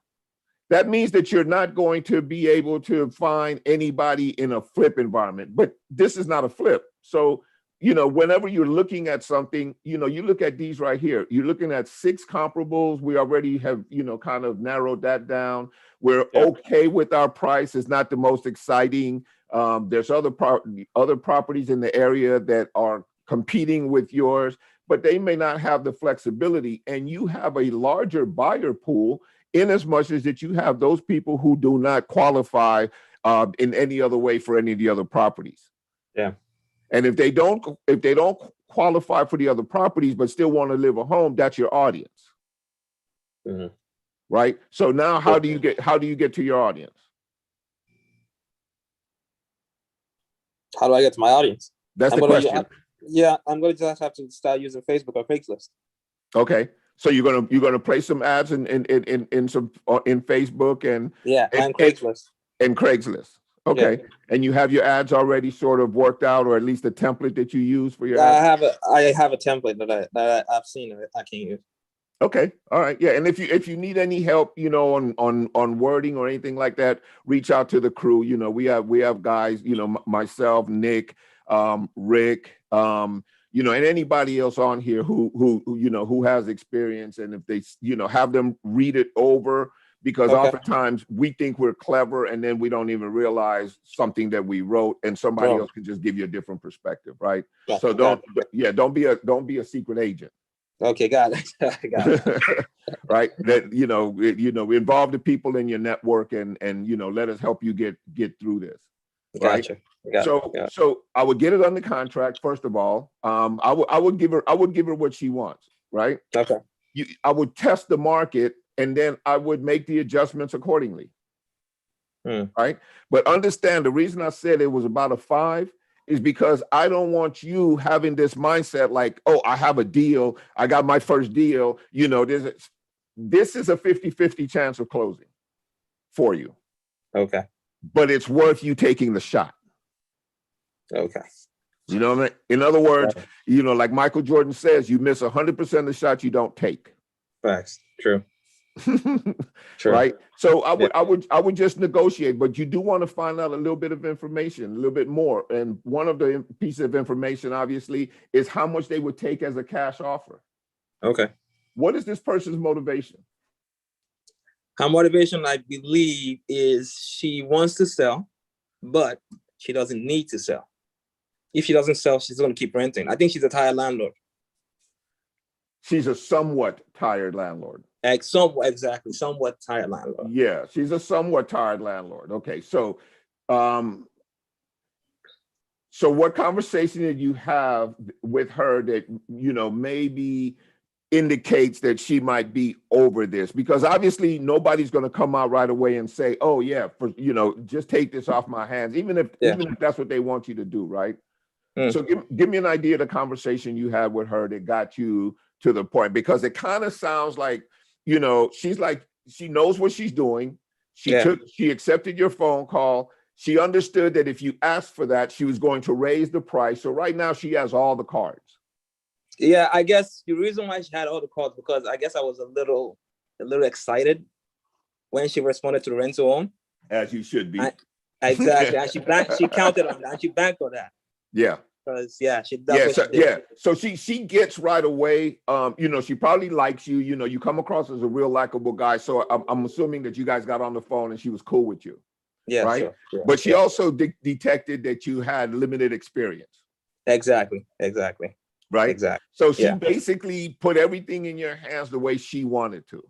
That means that you're not going to be able to find anybody in a flip environment, but this is not a flip. So you know, whenever you're looking at something, you know, you look at these right here, you're looking at 6 comparables. We already have, you know, kind of narrowed that down. We're Yeah. okay with our price. It's not the most exciting. There's other properties in the area that are competing with yours, but they may not have the flexibility. And you have a larger buyer pool in as much as that you have those people who do not qualify in any other way for any of the other properties. Yeah. And if they don't qualify for the other properties but still want to live a home, that's your audience. Mhm. Right? So now how do you get to your audience? How do I get to my audience? That's I'm the gonna- question. Yeah, I'm gonna just have to start using Facebook or Craigslist. Okay. So you're gonna place some ads in Facebook and Yeah, And- and Craigslist. Craigslist. Okay. And you have your ads already sort of worked out, or at least a template that you use for your ads? I have a template that I've seen I can use. Okay. All right. Yeah. And if you need any help, you know, on wording or anything like that, reach out to the crew. You know, we have guys, you know, myself, Nick, Rick, you know, and anybody else on here who you know, who has experience. And if they, you know, have them read it over, because Okay. oftentimes we think we're clever and then we don't even realize something that we wrote, and somebody Oh. else can just give you a different perspective, right? Got So it, got don't be a secret agent. Okay, got it. Got it. Right? That you know, involve the people in your network and you know, let us help you get through this. Right? Gotcha. Got So it. so I would get it under contract first of all. I would give her what she wants, right? Okay. I would test the market and then I would make the adjustments accordingly. Right? But understand the reason I said it was about a 5 is because I don't want you having this mindset like, oh, I have a deal. I got my first deal. You know, this is a 50-50 chance of closing for you, Okay. but it's worth you taking the shot. Okay. You know what I mean? In other words, you know, like Michael Jordan says, you miss 100% of the shots you don't take. Facts. True. True. Right? So I would just negotiate, but you do want to find out a little bit of information, a little bit more. And one of the pieces of information, obviously, is how much they would take as a cash offer. Okay. What is this person's motivation? Her motivation, I believe, is she wants to sell, but she doesn't need to sell. If she doesn't sell, she's going to keep renting. I think she's a tired landlord. She's a somewhat tired landlord. Somewhat tired landlord. Yeah, she's a somewhat tired landlord. Okay, so what conversation did you have with her that, you know, maybe indicates that she might be over this? Because obviously nobody's going to come out right away and say, oh yeah, you know, just take this off my hands, even if that's what they want you to do, right? So give me an idea of the conversation you had with her that got you to the point, because it kind of sounds like, you know, she's like, she knows what she's doing. She accepted your phone call. She understood that if you asked for that, she was going to raise the price. So right now she has all the cards. Yeah, I guess the reason why she had all the cards, because I guess I was a little excited when she responded to the rent to own. As you should be. Exactly. And she counted on that and she banked on that. Yeah. Because So she gets right away. You know, she probably likes you. You know, you come across as a real likable guy. So I'm assuming that you guys got on the phone and she was cool with you. Yeah. Right. Sure, but she also detected that you had limited experience. Exactly. Right. Exactly. So she basically put everything in your hands the way she wanted to.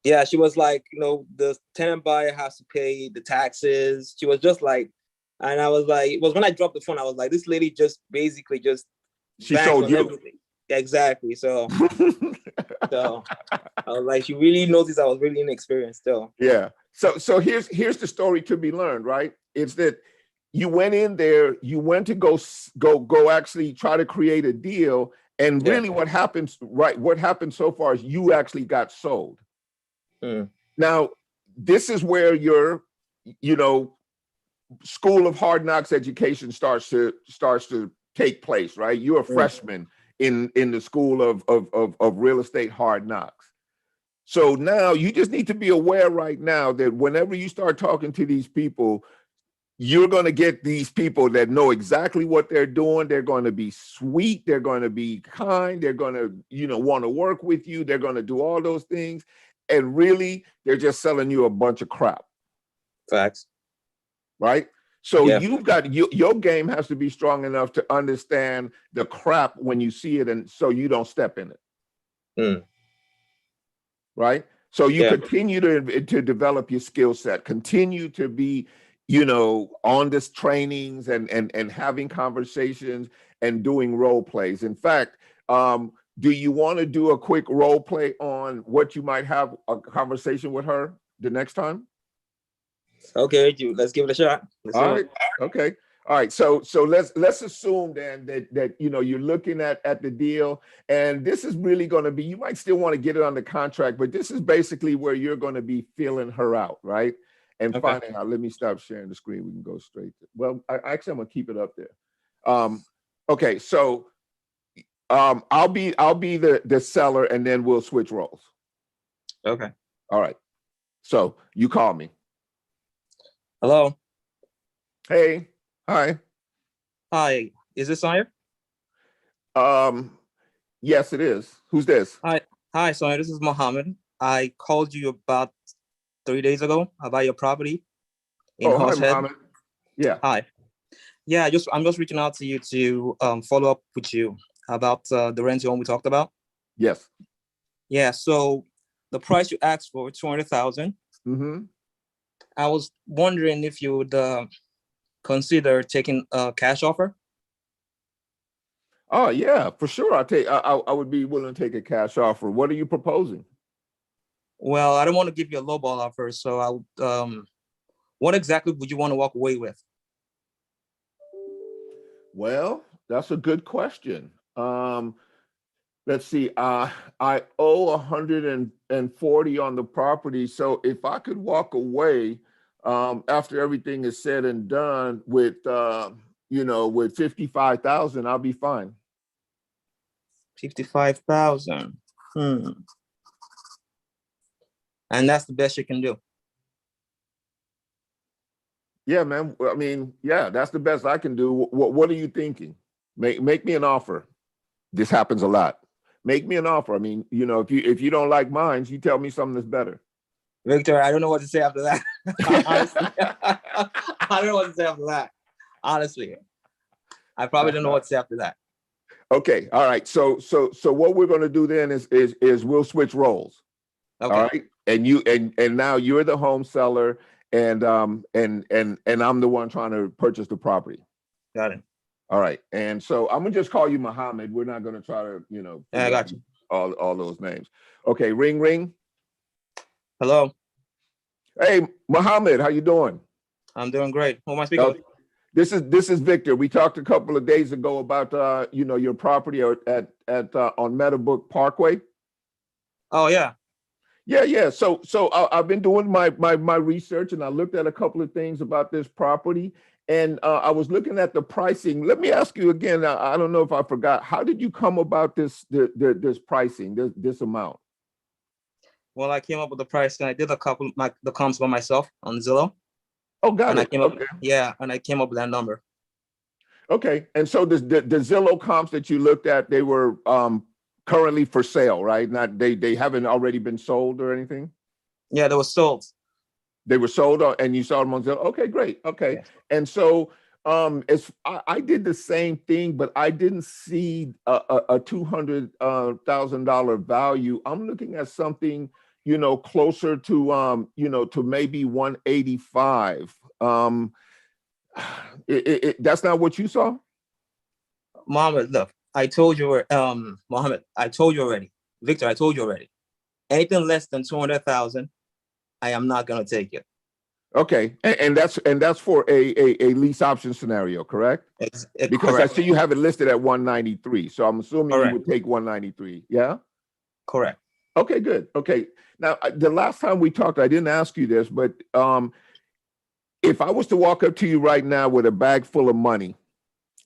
Yeah. She was like, you know, the tenant buyer has to pay the taxes. She was just like, and I was like, it was when I dropped the phone, I was like, this lady she sold you. Everything. Exactly. So I was like, she really noticed I was really inexperienced still. Yeah. So here's the story to be learned, right? It's that you went in there, you went to go actually try to create a deal. And really what happened so far is you actually got sold. Now, this is where your, you know, school of hard knocks education starts to take place, right? You're a freshman in the school of real estate hard knocks. So now you just need to be aware right now that whenever you start talking to these people, you're going to get these people that know exactly what they're doing. They're going to be sweet. They're going to be kind. They're going to, want to work with you. They're going to do all those things. And really, they're just selling you a bunch of crap. Facts. Right? So Yeah. you've got, your game has to be strong enough to understand the crap when you see it, and so you don't step in it. Mm. Right? So you Yeah. continue to develop your skill set, continue to be, on this trainings and having conversations and doing role plays. In fact, do you want to do a quick role play on what you might have a conversation with her the next time? Okay, let's give it a shot. All right. Okay. All right. So let's assume then that you're looking at the deal, and this is really going to be, you might still want to get it under contract, but this is basically where you're going to be feeling her out, right? And Okay. finding out. Let me stop sharing the screen. We can go straight to, well, I'm gonna keep it up there. Okay. So I'll be the seller, and then we'll switch roles. Okay. All right. So you call me. Hello. Hey. Hi. Hi. Is this Sawyer? Yes, it is. Who's this? Hi, Sawyer. This is Mohammed. I called you about 3 days ago about your property in Hi, Horsehead. Mohammed. Yeah. Hi. Yeah, I'm just reaching out to you to follow up with you about the rent home we talked about. Yes. Yeah. So the price you asked for, 200,000. Mm-hmm. I was wondering if you would consider taking a cash offer. Oh yeah, for sure. I would be willing to take a cash offer. What are you proposing? Well, I don't want to give you a lowball offer, so what exactly would you want to walk away with? Well, that's a good question. Let's see. I owe 140 on the property. So if I could walk away after everything is said and done with with 55,000, I'll be fine. 55,000. And that's the best you can do. Yeah, man. I mean, yeah, that's the best I can do. What are you thinking? Make me an offer. This happens a lot. Make me an offer. I mean, if you don't like mine, you tell me something that's better. Victor, I don't know what to say after that. Honestly, I don't know what to say after that. Honestly, I probably don't know what to say after that. Okay. All right. So what we're going to do then is we'll switch roles. Okay. All right. And now you're the home seller, and I'm the one trying to purchase the property. Got it. All right. And so I'm gonna just call you Muhammad. We're not gonna try to, Yeah, I got you. all those names. Okay, ring. Hello. Hey, Muhammad, how you doing? I'm doing great. Who am I speaking with? This is Victor. We talked a couple of days ago about your property at on Meadowbrook Parkway. Oh yeah. Yeah. So I've been doing my research, and I looked at a couple of things about this property, and I was looking at the pricing. Let me ask you again. I don't know if I forgot. How did you come about this pricing, this amount? Well, I came up with the price, and I did the comps by myself on Zillow. Oh, got and it. I came up, and I came up with that number. Okay, and so the Zillow comps that you looked at, they were currently for sale, right? Not they haven't already been sold or anything. Yeah, they were sold. They were sold, and you saw them on Zillow. Okay, great. Okay, Yes. and so as I did the same thing, but I didn't see a $200,000 value. I'm looking at something, closer to to maybe 185. That's not what you saw? Mohammed, look, I told you, Mohammed, I told you already. Victor, I told you already. Anything less than 200,000, I am not gonna take it. Okay, and that's for a lease option scenario, correct? Because correct. I see you have it listed at 193, so I'm assuming Correct. you would take 193. Yeah. Correct. Okay, good. Okay, now the last time we talked, I didn't ask you this, but if I was to walk up to you right now with a bag full of money,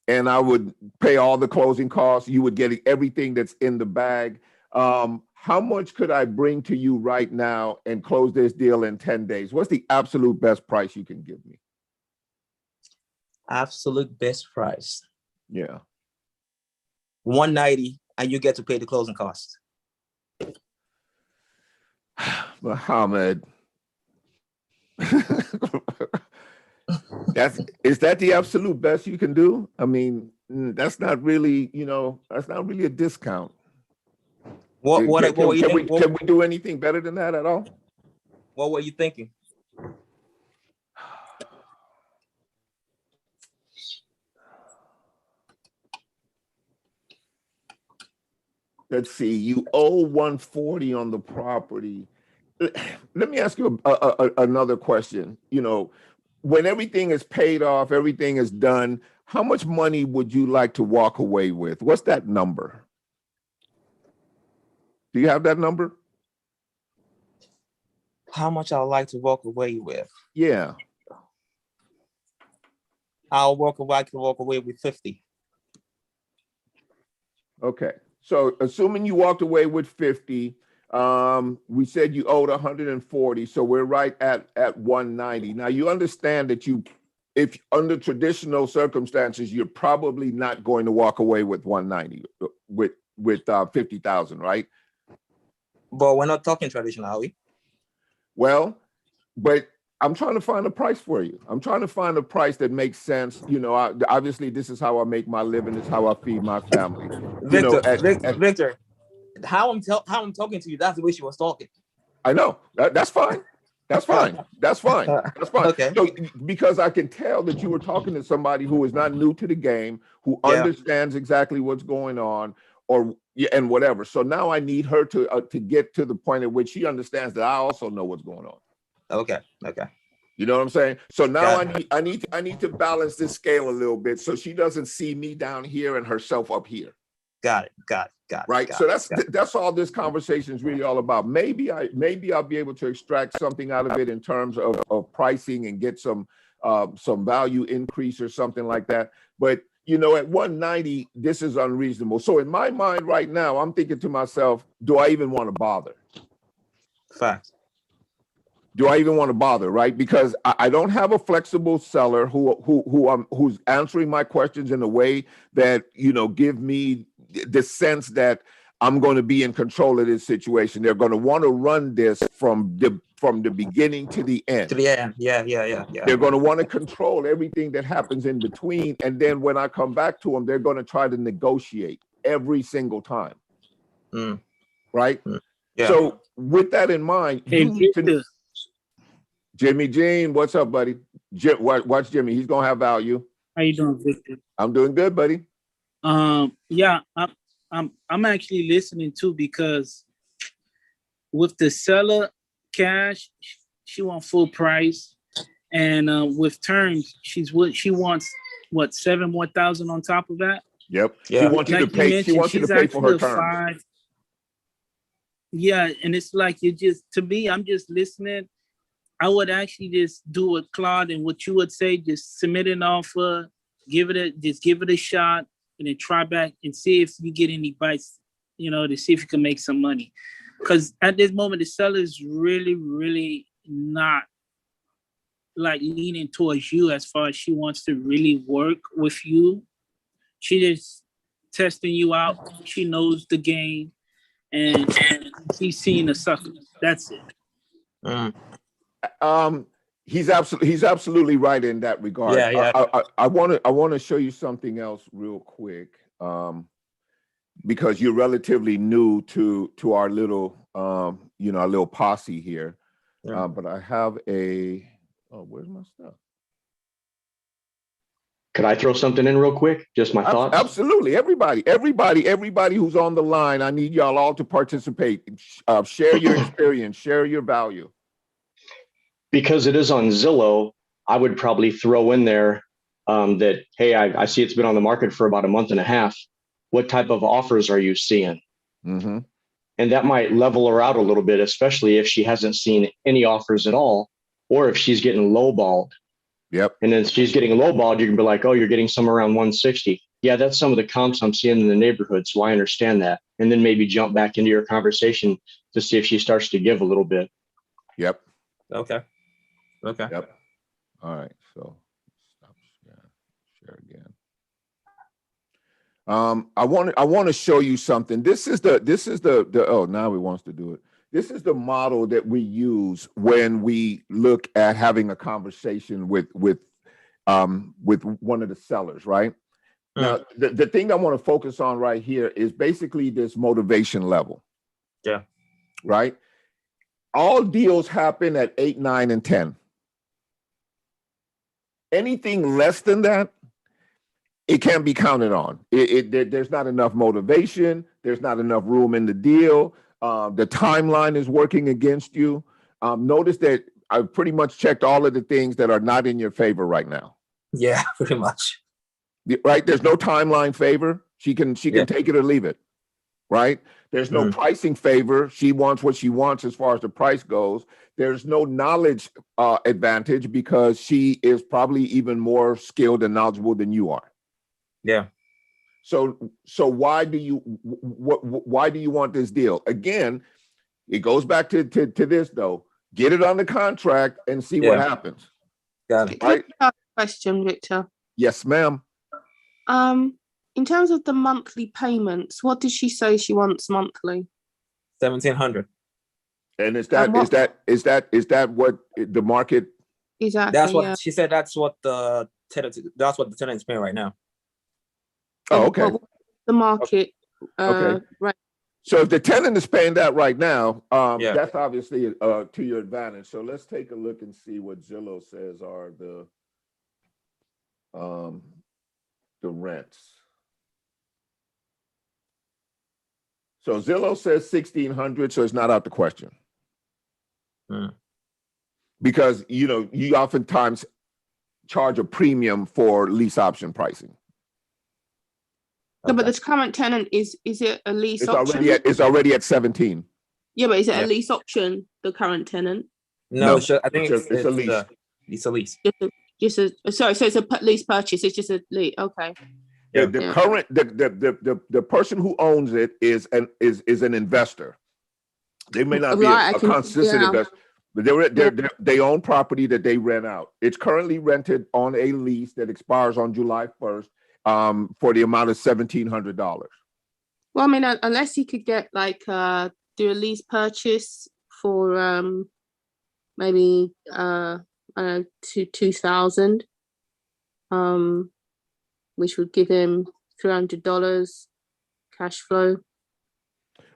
and I would pay all the closing costs, you would get everything that's in the bag. How much could I bring to you right now and close this deal in 10 days? What's the absolute best price you can give me? Absolute best price. Yeah. 190, and you get to pay the closing costs. Muhammad. Is that the absolute best you can do? I mean, that's not really, that's not really a discount. What were you Can thinking? we do anything better than that at all? What were you thinking? Let's see, you owe 140 on the property. Let me ask you another question. When everything is paid off, everything is done, how much money would you like to walk away with? What's that number? Do you have that number? How much I would like to walk away with? Yeah. I can walk away with 50. Okay. So assuming you walked away with 50, we said you owed 140, so we're right at 190. Now you understand that if under traditional circumstances, you're probably not going to walk away with 190 with 50,000, right? But we're not talking traditional, are we? Well, but I'm trying to find a price for you. I'm trying to find a price that makes sense. Obviously, this is how I make my living. It's how I feed my family. Victor, how I'm talking to you, that's the way she was talking. I know. That's fine. That's fine. That's fine. That's fine. Okay. So, because I can tell that you were talking to somebody who is not new to the game, who understands exactly what's going on, and whatever. So now I need her to get to the point at which she understands that I also know what's going on. Okay. You know what I'm saying? So now I need to balance this scale a little bit so she doesn't see me down here and herself up here. Got it. Right. So that's all this conversation is really all about. Maybe I'll be able to extract something out of it in terms of pricing and get some value increase or something like that. But at 190, this is unreasonable. So in my mind right now, I'm thinking to myself, do I even want to bother? Fact. Do I even want to bother, right? Because I don't have a flexible seller who's answering my questions in a way that, give me the sense that I'm going to be in control of this situation. They're going to want to run this from the beginning to the end. To the end. Yeah. They're going to want to control everything that happens in between. And then when I come back to them, they're going to try to negotiate every single time. Right? Yeah. So with that in mind, Jimmy Jean, what's up, buddy? Watch Jimmy. He's gonna have value. How you doing, Victor? I'm doing good, buddy. Yeah, I'm actually listening too, because with the seller cash, she wants full price, and with terms, she wants what, 7,000 more on top of that. Yep. Yeah. She wants you to pay. She wants you to pay for her terms. Yeah, and it's like to me, I'm just listening. I would actually just do what Claude and what you would say, just submit an offer, give it a shot, and then try back and see if you get any bites, to see if you can make some money. Because at this moment, the seller is really, really not like leaning towards you as far as she wants to really work with you. She just testing you out. She knows the game, and she's seeing a sucker. That's it. He's absolutely right in that regard. Yeah. I want to show you something else real quick, because you're relatively new to our little our little posse here. Yeah. But I have where's my stuff? Could I throw something in real quick? Just my thoughts. Absolutely. Everybody who's on the line, I need y'all all to participate. Share your experience, share your value. Because it is on Zillow, I would probably throw in there that, hey, I see it's been on the market for about a month and a half. What type of offers are you seeing? Mm-hmm. And that might level her out a little bit, especially if she hasn't seen any offers at all, or if she's getting lowballed. Yep. And then she's getting lowballed, you can be like, oh, you're getting some around 160. Yeah, that's some of the comps I'm seeing in the neighborhood. So I understand that. And then maybe jump back into your conversation to see if she starts to give a little bit. Okay. Yep. All right. So stop. Yeah. I want to show you something. This is the oh, now he wants to do it. This is the model that we use when we look at having a conversation with one of the sellers, right? Now, the thing I want to focus on right here is basically this motivation level. Yeah. Right? All deals happen at 8, 9, and 10. Anything less than that, it can't be counted on. There's not enough motivation. There's not enough room in the deal. The timeline is working against you. Notice that I've pretty much checked all of the things that are not in your favor right now. Yeah, pretty much. Right? There's no timeline favor. She can take it or leave it. Right? There's no pricing favor. She wants what she wants as far as the price goes. There's no knowledge advantage because she is probably even more skilled and knowledgeable than you are. Yeah. So why do you want this deal? Again, it goes back to this though. Get it on the contract and see what happens. Got it. Right? Question, Victor. Yes, ma'am. In terms of the monthly payments, what did she say she wants monthly? 1,700. And is And what- that what the market? Exactly. That's what yeah. she said. That's what the tenant is paying right now. Oh, okay. What the market. Okay. Right. So if the tenant is paying that right now, Yeah. that's obviously to your advantage. So let's take a look and see what Zillow says are the rents. So Zillow says 1,600, so it's not out the question. Because you oftentimes charge a premium for lease option pricing. No, but this current tenant is it a lease It's option? already at 17. Yeah, but is it Yeah. a lease option? The current tenant? No, No, I think it's a lease. It's a lease. Sorry, so it's a lease purchase. It's just a lease. Okay. Yeah, the Yeah. current the person who owns it is an investor. They may not be Right, a consistent yeah. investor, but they own property that they rent out. It's currently rented on a lease that expires on July 1st for the amount of $1,700. Well, I mean, unless you could get like do a lease purchase for maybe I don't know 2,000, which would give him $300 cash flow.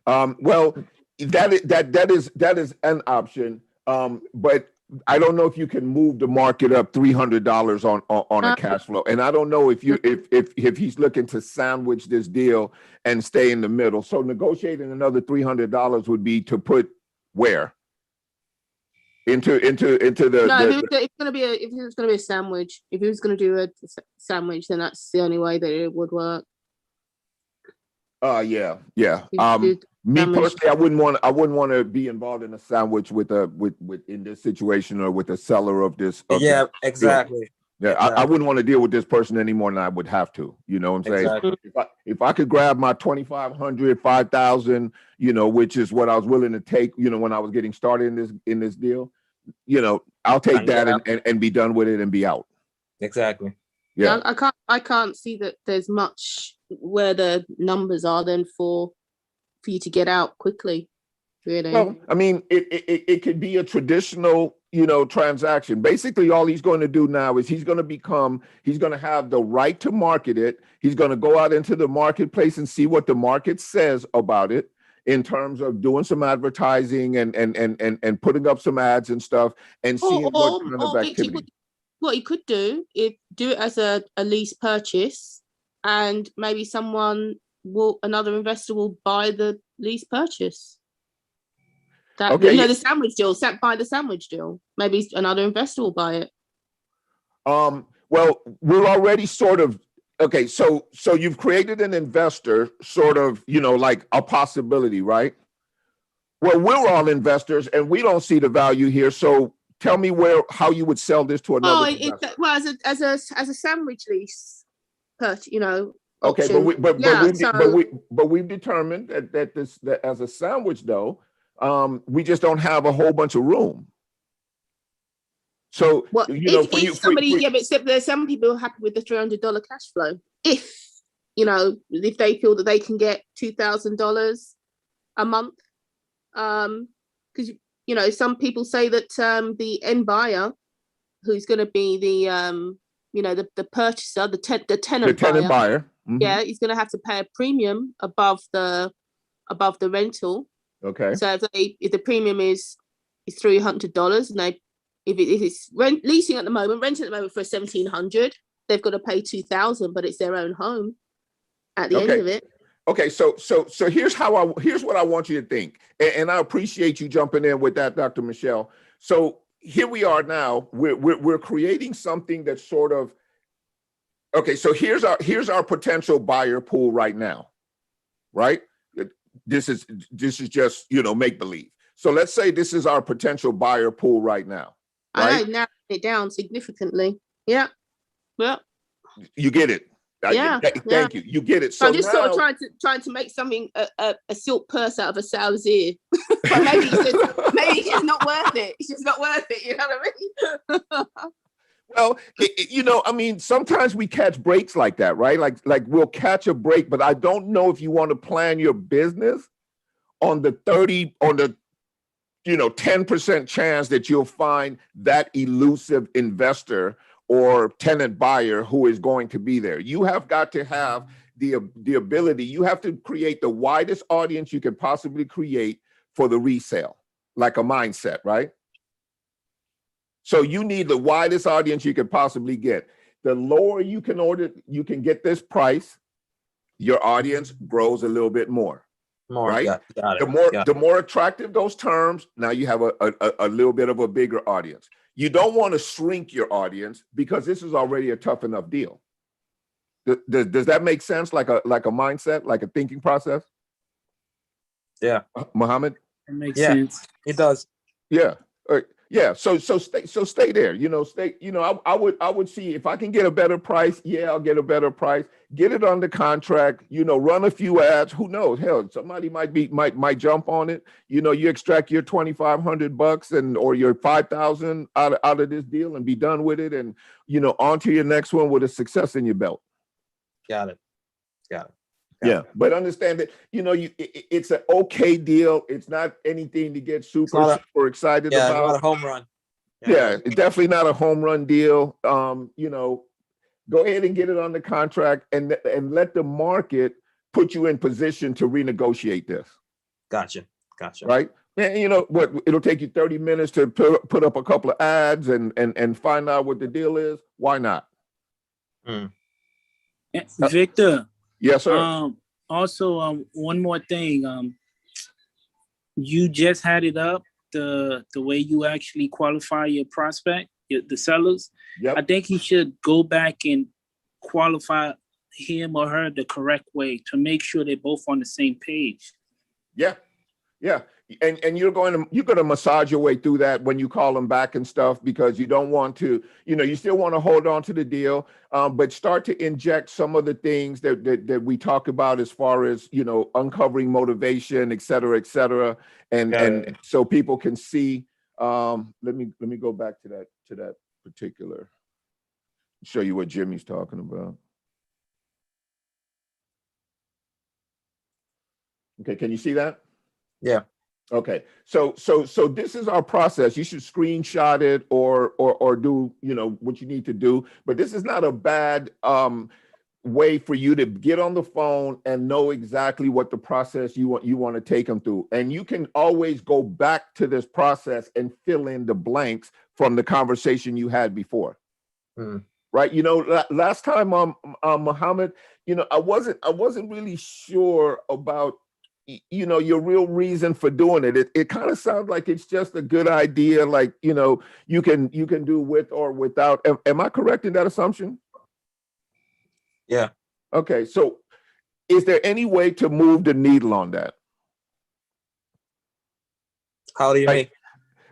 Well, that is an option, but I don't know if you can move the market up $300 on a cash flow, and I don't know if he's looking to sandwich this deal and stay in the middle. So negotiating another $300 would be to put where into the. No, if it's gonna be a sandwich, if he was gonna do a sandwich, then that's the only way that it would work. Yeah. If Me sandwich. personally, I wouldn't want to be involved in a sandwich with in this situation or with a seller of this. Yeah, exactly. Yeah, I wouldn't want to deal with this person any more than I would have to. You know what I'm saying? Exactly. If I could grab my 2,500, 5,000, which is what I was willing to take, when I was getting started in this deal, I'll take that and be done with it and be out. Exactly. Yeah. I can't see that there's much where the numbers are then for you to get out quickly. Really. Well, I mean, it could be a traditional, transaction. Basically, all he's going to do now is he's going to have the right to market it. He's going to go out into the marketplace and see what the market says about it in terms of doing some advertising and putting up some ads and stuff and seeing what kind of activity. What you could do is do it as a lease purchase, and maybe another investor will buy the lease purchase. Okay. The sandwich deal. Buy the sandwich deal. Maybe another investor will buy it. Well, we're already sort of okay. So you've created an investor, sort of, like a possibility, right? Well, we're all investors, and we don't see the value here. So tell me how you would sell this to another investor. As a sandwich lease, Okay, option. but we've determined that as a sandwich though, we just don't have a whole bunch of room. So there's some people who are happy with the $300 cash flow. If you know, if they feel that they can get $2,000 a month. Because, you know, some people say that the end buyer, who's going to be the, you know, the purchaser, the tenant buyer, Mhm. yeah, he's going to have to pay a premium above the rental. Okay. So if the premium is $300, and if it's leasing at the moment, renting at the moment for $1,700, they've got to pay $2,000, but it's their own home at the end of it. Okay, so here's what I want you to think, and I appreciate you jumping in with that, Dr. Michelle. So here we are now. We're creating something that's sort of okay. So here's our potential buyer pool right now, right? This is just, you know, make believe. So let's say this is our potential buyer pool right now. Right? I narrowed it down significantly. Yeah. Well. You get it. Yeah. Thank you. You get it. So I'm just now, sort of trying to make something a silk purse out of a sow's ear. But maybe it's just not worth it. It's just not worth it. You know what I mean? well, you know, I mean, sometimes we catch breaks like that, right? Like we'll catch a break, but I don't know if you want to plan your business on the 10% chance that you'll find that elusive investor or tenant buyer who is going to be there. You have got to have the ability, you have to create the widest audience you can possibly create for the resale, like a mindset, right? So you need the widest audience you can possibly get. The lower you can get this price, your audience grows a little bit more. Right? Got it. The more attractive those terms, now you have a little bit of a bigger audience. You don't want to shrink your audience because this is already a tough enough deal. Does that make sense? Like a mindset, like a thinking process? Yeah. Muhammad? It makes sense. It does. Yeah. Yeah. So stay there. You know, I would see if I can get a better price. Yeah, I'll get a better price. Get it under contract. You know, run a few ads. Who knows? Hell, somebody might jump on it. You know, you extract your $2,500 or your $5,000 out of this deal and be done with it, and you know, on to your next one with a success in your belt. Got it. Yeah, but understand that, you know, it's an okay deal. It's not anything to get super excited about. Yeah, not a home run. Yeah, it's definitely not a home run deal. You know, go ahead and get it on the contract and let the market put you in position to renegotiate this. Gotcha. Right? And you know what? It'll take you 30 minutes to put up a couple of ads and find out what the deal is. Why not? Victor. Yes, sir. Also, one more thing. You just had it up, the way you actually qualify your prospect, the sellers. Yep. I think you should go back and qualify him or her the correct way to make sure they're both on the same page. Yeah. And you're going to massage your way through that when you call them back and stuff, because you don't want to, you know, you still want to hold on to the deal, but start to inject some of the things that we talk about as far as, you know, uncovering motivation, et cetera, and so people can see. Let me go back to that particular. Show you what Jimmy's talking about. Okay, can you see that? Yeah. Okay, so this is our process. You should screenshot it or do, you know, what you need to do. But this is not a bad way for you to get on the phone and know exactly what the process you want to take them through. And you can always go back to this process and fill in the blanks from the conversation you had before. Right? You know, last time, Muhammad, you know, I wasn't really sure about, you know, your real reason for doing it. It kind of sounds like it's just a good idea, like, you know, you can do with or without. Am I correct in that assumption? Yeah. Okay, so is there any way to move the needle on that? How do you mean?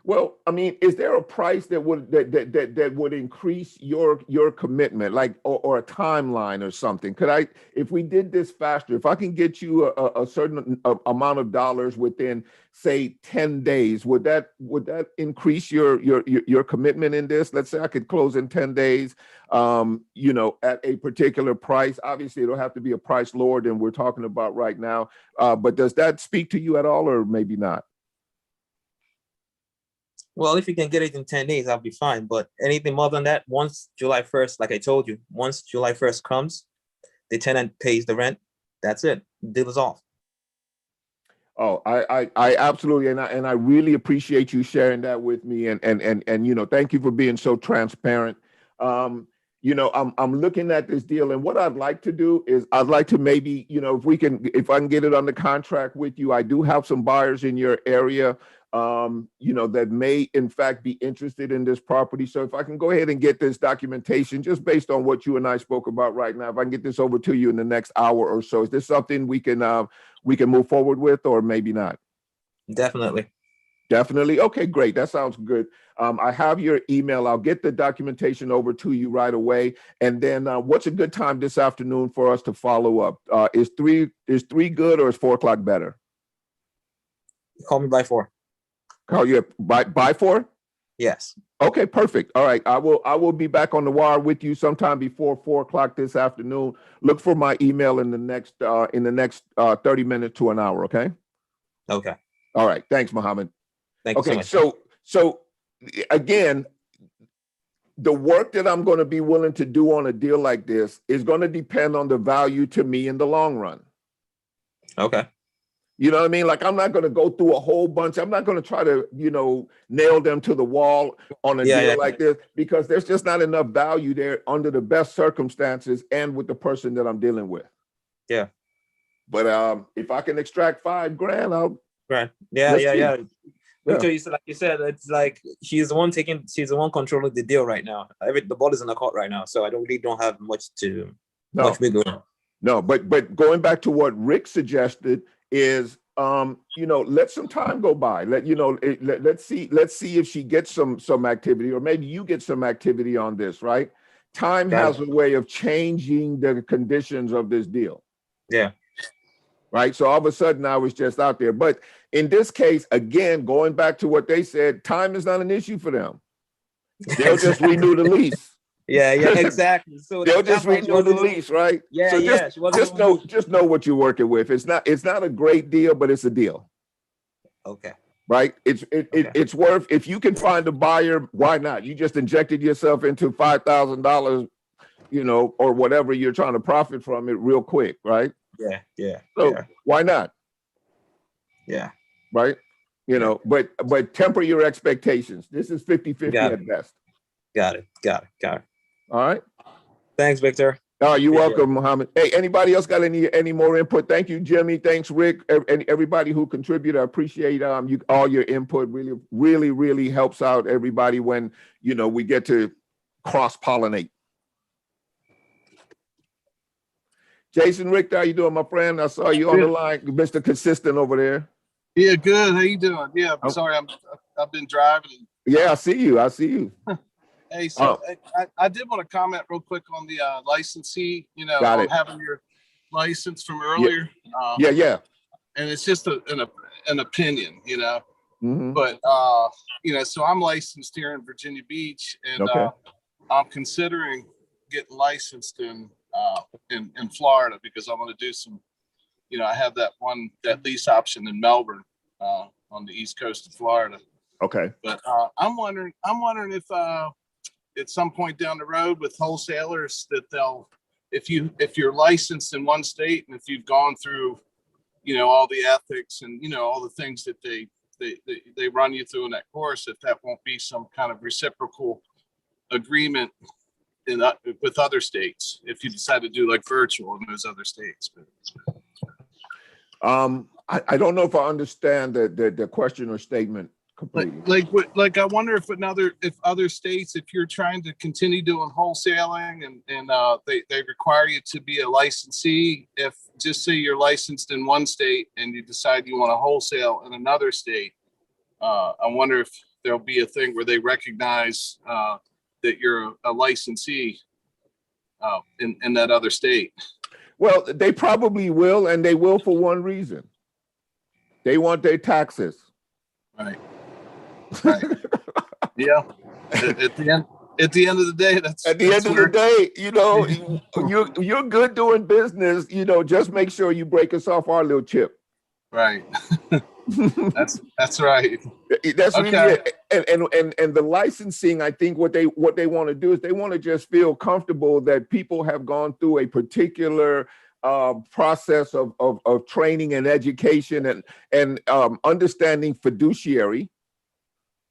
Well, I mean, is there a price that would increase your commitment, like or a timeline or something? Could I, if we did this faster, if I can get you a certain amount of dollars within, say, 10 days, would that increase your commitment in this? Let's say I could close in 10 days, you know, at a particular price. Obviously, it'll have to be a price lower than we're talking about right now. But does that speak to you at all, or maybe not? Well, if you can get it in 10 days, I'll be fine. But anything more than that, once July 1st, like I told you, once July 1st comes, the tenant pays the rent. That's it. Deal is off. Oh, I absolutely, and I really appreciate you sharing that with me, and you know, thank you for being so transparent. You know, I'm looking at this deal, and what I'd like to do is I'd like to maybe, you know, if I can get it under contract with you. I do have some buyers in your area, you know, that may in fact be interested in this property. So if I can go ahead and get this documentation just based on what you and I spoke about right now, if I can get this over to you in the next hour or so, is this something we can move forward with, or maybe not? Definitely. Definitely. Okay, great. That sounds good. I have your email. I'll get the documentation over to you right away. And then what's a good time this afternoon for us to follow up? Is three good, or is 4 o'clock better? Call me by 4. Call you by 4? Yes. Okay, perfect. All right. I will be back on the wire with you sometime before 4 o'clock this afternoon. Look for my email in the next 30 minutes to an hour. Okay. Okay. All right. Thanks, Mohammed. Thank you so Okay. much. So again, the work that I'm going to be willing to do on a deal like this is going to depend on the value to me in the long run. Okay. You know what I mean? Like, I'm not going to go through a whole bunch. I'm not going to try to, you know, nail them to the wall on a deal like this, because there's just not enough value there under the best circumstances and with the person that I'm dealing with. Yeah. But if I can extract $5,000, I'll. Right. Let's see. Yeah. Victor, like you said, it's like she's the one controlling the deal right now. The ball is in the court right now, so I don't have much wiggle room. No, but going back to what Rick suggested is, you know, let some time go by. Let's see if she gets some activity, or maybe you get some activity on this, right? Time has a way of changing the conditions of this deal. Yeah. Right. So all of a sudden I was just out there. But in this case, again, going back to what they said, time is not an issue for them. They'll just renew the lease. Yeah, exactly. So they'll just renew the lease, right? Yeah, so just know what you're working with. It's not a great deal, but it's a deal. Okay. Right? It's worth, if you can find a buyer, why not? You just injected yourself into $5,000, you know, or whatever you're trying to profit from it real quick, right? Yeah. So why not? Yeah. Right? You know, but temper your expectations. This is 50-50 at best. Got it. All right. Thanks, Victor. Oh, you're welcome, Mohammed. Hey, anybody else got any more input? Thank you, Jimmy. Thanks, Rick, and everybody who contributed. I appreciate all your input. Really helps out everybody when, you know, we get to cross-pollinate. Jason Richter, how you doing, my friend? I saw you on the line, Mr. Consistent over there. Yeah, good. How you doing? Yeah, I'm sorry, I've been driving. Yeah, I see you. Hey, so I did want to comment real quick on the licensee. You know, on having your license from earlier. Yeah. And it's just an opinion, you know. Mm-hmm. But you know, so I'm licensed here in Virginia Beach, and I'm considering getting licensed in Florida, because I want to do some, you know, I have that lease option in Melbourne on the east coast of Florida. Okay. But I'm wondering if at some point down the road with wholesalers that if you're licensed in one state, and if you've gone through, you know, all the ethics and, you know, all the things that they run you through in that course, if that won't be some kind of reciprocal agreement with other states, if you decide to do like virtual in those other states. I don't know if I understand the question or statement completely. Like I wonder if other states, if you're trying to continue doing wholesaling and they require you to be a licensee, if just say you're licensed in one state and you decide you want to wholesale in another state, I wonder if there'll be a thing where they recognize that you're a licensee in that other state. Well, they probably will, and they will for one reason. They want their taxes. Right. Right. Yeah. At the end of the day, that's at the end of the day, you know, you're good doing business. You know, just make sure you break us off our little chip. Right. That's right. That's really Okay. it. And the licensing, I think what they want to do is they want to just feel comfortable that people have gone through a particular process of training and education and understanding fiduciary,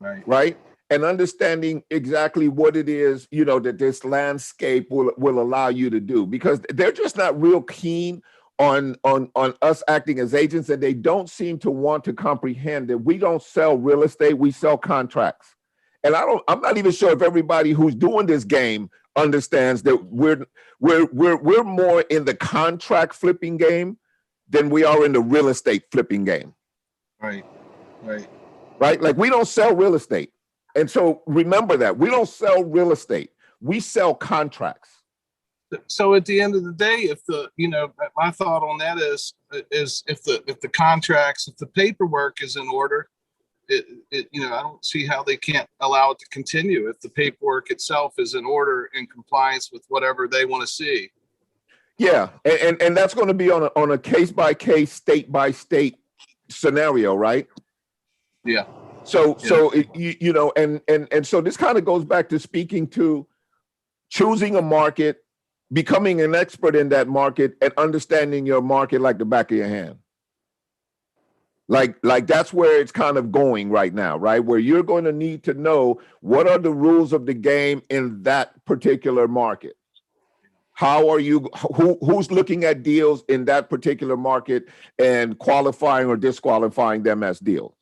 right? And understanding exactly what it is, you know, that this landscape will allow you to do, because they're just not real keen on us acting as agents, and they don't seem to want to comprehend that we don't sell real estate, we sell contracts. And I'm not even sure if everybody who's doing this game understands that we're more in the contract flipping game than we are in the real estate flipping game. Right. Like we don't sell real estate. And so remember that we don't sell real estate, we sell contracts. So at the end of the day, if my thought on that is if the contracts, if the paperwork is in order, I don't see how they can't allow it to continue if the paperwork itself is in order, in compliance with whatever they want to see. Yeah, and that's going to be on a case by case, state by state scenario, right? Yeah. So so this kind of goes back to speaking to choosing a market, becoming an expert in that market, and understanding your market like the back of your hand. Like that's where it's kind of going right now, right? Where you're going to need to know what are the rules of the game in that particular market. How are you, who's looking at deals in that particular market and qualifying or disqualifying them as deals,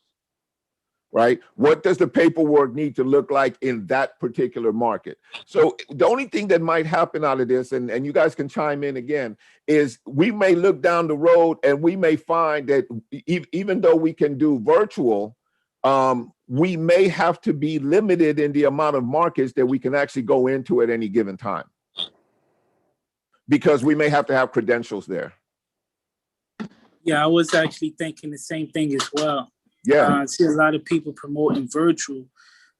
right? What does the paperwork need to look like in that particular market? So the only thing that might happen out of this, and you guys can chime in again, is we may look down the road and we may find that even though we can do virtual, we may have to be limited in the amount of markets that we can actually go into at any given time, because we may have to have credentials there. Yeah, I was actually thinking the same thing as well. Yeah. I see a lot of people promoting virtual,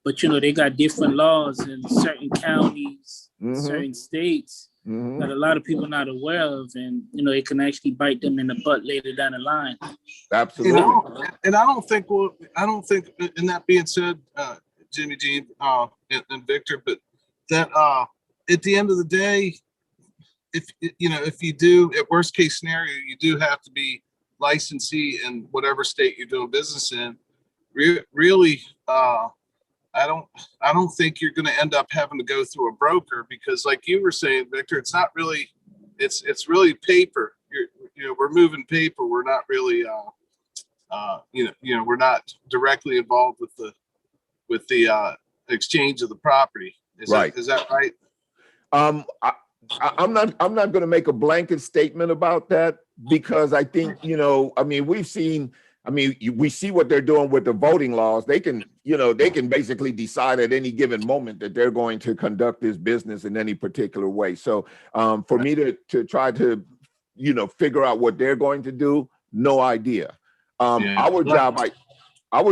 but they got different laws in certain counties, certain states that a lot of people not aware of, and it can actually bite them in the butt later down the line. Absolutely. And I don't think, and that being said, Jimmy Jean and Victor, but that at the end of the day, if you do, at worst case scenario, you do have to be licensee in whatever state you're doing business in. Really, I don't think you're going to end up having to go through a broker, because like you were saying, Victor, it's not really, it's really paper. We're moving paper. We're not really, we're not directly involved with the exchange of the property. Is that right? I'm not going to make a blanket statement about that, because I think, we see what they're doing with the voting laws. They can basically decide at any given moment that they're going to conduct this business in any particular way. So for me to try to, figure out what they're going to do, no idea. Our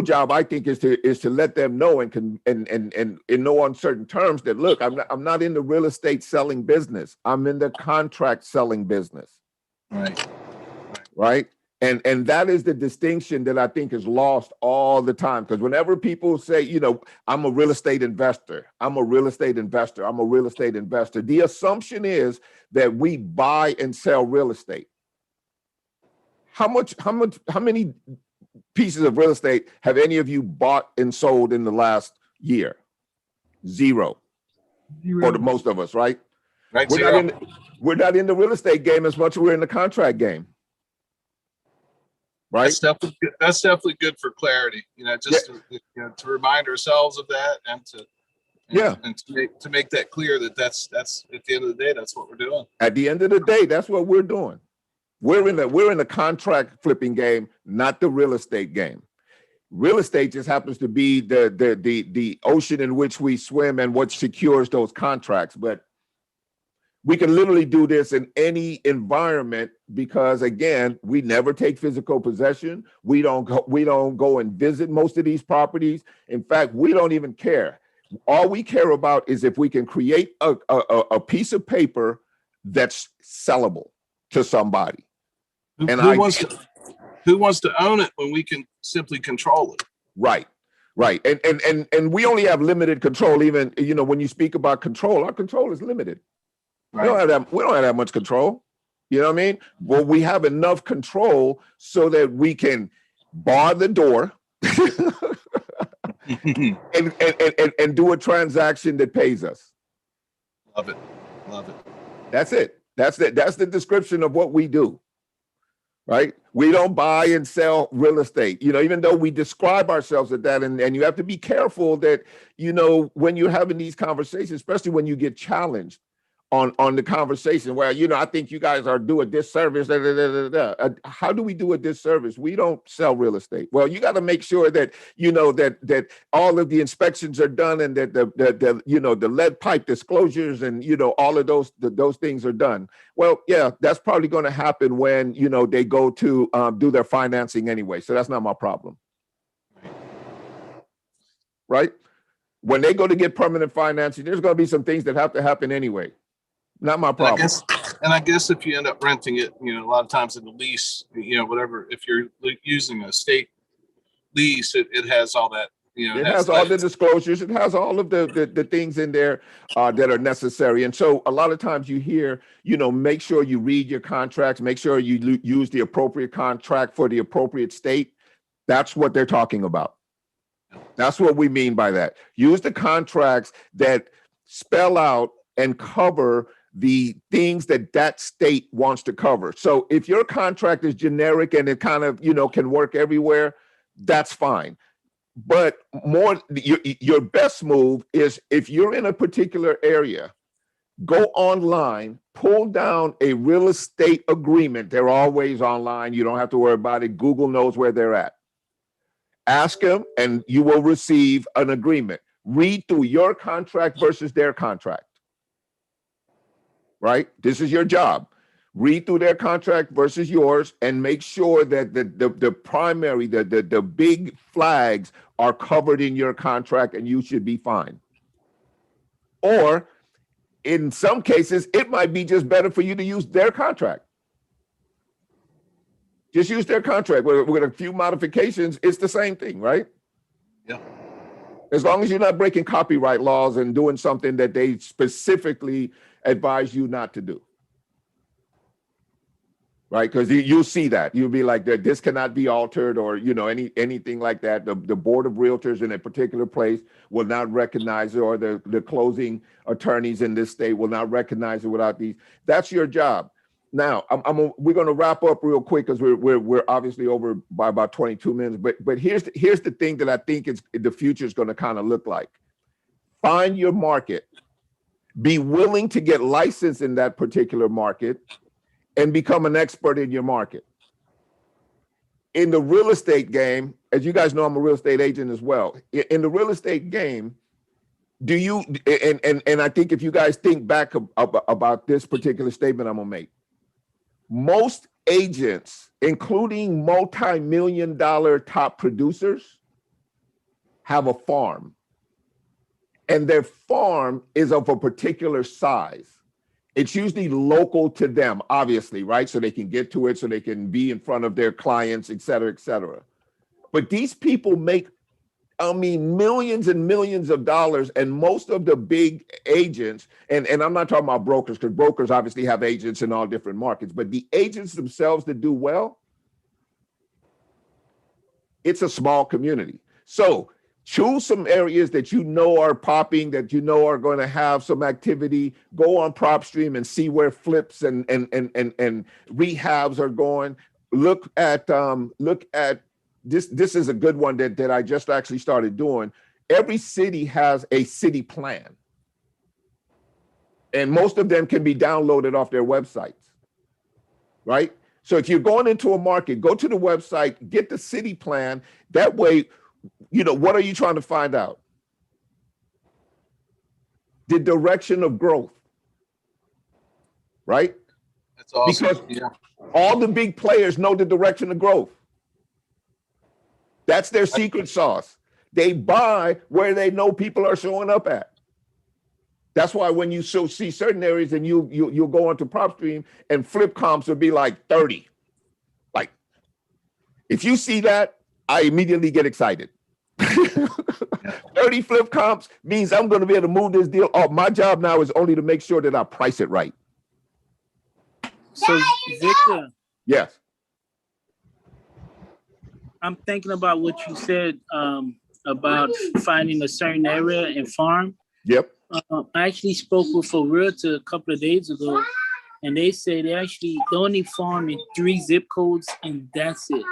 job, I think, is to let them know and in no uncertain terms that, look, I'm not in the real estate selling business. I'm in the contract selling business. Right. And that is the distinction that I think is lost all the time. Because whenever people say, I'm a real estate investor, I'm a real estate investor, I'm a real estate investor, the assumption is that we buy and sell real estate. How many pieces of real estate have any of you bought and sold in the last year? Zero. For the most of us, right? Right. We're not in the real estate game as much as we're in the contract game. Right. That's definitely good for clarity. To remind ourselves of that, and to make that clear that's at the end of the day, that's what we're doing. At the end of the day, that's what we're doing. We're in the contract flipping game, not the real estate game. Real estate just happens to be the ocean in which we swim and what secures those contracts. But we can literally do this in any environment because, again, we never take physical possession. We don't go and visit most of these properties. In fact, we don't even care. All we care about is if we can create a piece of paper that's sellable to somebody. Who wants to own it when we can simply control it? Right. And we only have limited control. Even, when you speak about control, our control is limited. Right. We don't have that much control. You know what I mean? Well, we have enough control so that we can bar the door and do a transaction that pays us. Love it. That's it. That's the description of what we do. Right? We don't buy and sell real estate, even though we describe ourselves as that. And you have to be careful that, when you're having these conversations, especially when you get challenged on the conversation where, I think you guys are doing a disservice. How do we do a disservice? We don't sell real estate. Well, you got to make sure that, that all of the inspections are done and that the lead pipe disclosures and, all of those things are done. Well, yeah, that's probably going to happen when, they go to do their financing anyway. So that's not my problem. Right? When they go to get permanent financing, there's going to be some things that have to happen anyway. Not my problem. I guess if you end up renting it, a lot of times in the lease, whatever, if you're using a state lease, it has all that, it has all the disclosures. It has all of the things in there that are necessary. And so a lot of times you hear, make sure you read your contracts, make sure you use the appropriate contract for the appropriate state. That's what they're talking about. That's what we mean by that. Use the contracts that spell out and cover the things that state wants to cover. So if your contract is generic and it kind of, can work everywhere, that's fine. But your best move is if you're in a particular area, go online, pull down a real estate agreement. They're always online. You don't have to worry about it. Google knows where they're at. Ask them and you will receive an agreement. Read through your contract versus their contract. Right? This is your job. Read through their contract versus yours and make sure that the primary, the big flags are covered in your contract and you should be fine. Or in some cases, it might be just better for you to use their contract. Just use their contract with a few modifications. It's the same thing, right? Yeah. As long as you're not breaking copyright laws and doing something that they specifically advise you not to do. Right? Because you'll see that. You'll be like, this cannot be altered or, anything like that. The board of realtors in a particular place will not recognize it, or the closing attorneys in this state will not recognize it without these. That's your job. Now, we're going to wrap up real quick because we're obviously over by about 22 minutes. But here's the thing that I think the future is going to kind of look like. Find your market. Be willing to get licensed in that particular market and become an expert in your market. In the real estate game, as you guys know, I'm a real estate agent as well. In the real estate game, do you, and I think if you guys think back about this particular statement I'm gonna make, most agents, including multi-million-dollar top producers, have a farm. And their farm is of a particular size. It's usually local to them, obviously, right? So they can get to it, so they can be in front of their clients, et cetera, et cetera. But these people make, millions and millions of dollars. And most of the big agents, and I'm not talking about brokers, because brokers obviously have agents in all different markets, but the agents themselves that do well, it's a small community. So choose some areas that are popping, that are going to have some activity. Go on PropStream and see where flips and rehabs are going. Look at this. This is a good one that I just actually started doing. Every city has a city plan, and most of them can be downloaded off their websites, right? So if you're going into a market, go to the website, get the city plan. That way, you know, what are you trying to find out? The direction of growth, right? That's awesome. Because Yeah. all the big players know the direction of growth. That's their secret sauce. They buy where they know people are showing up at. That's why when you see certain areas and you'll go onto PropStream and flip comps will be like 30. Like, if you see that, I immediately get excited. 30 flip comps means I'm going to be able to move this deal off. My job now is only to make sure that I price it right. So Victor, Yes. I'm thinking about what you said about finding a certain area and farm. Yep. I actually spoke with a realtor a couple of days ago, and they say they only farm in 3 zip codes, and that's it.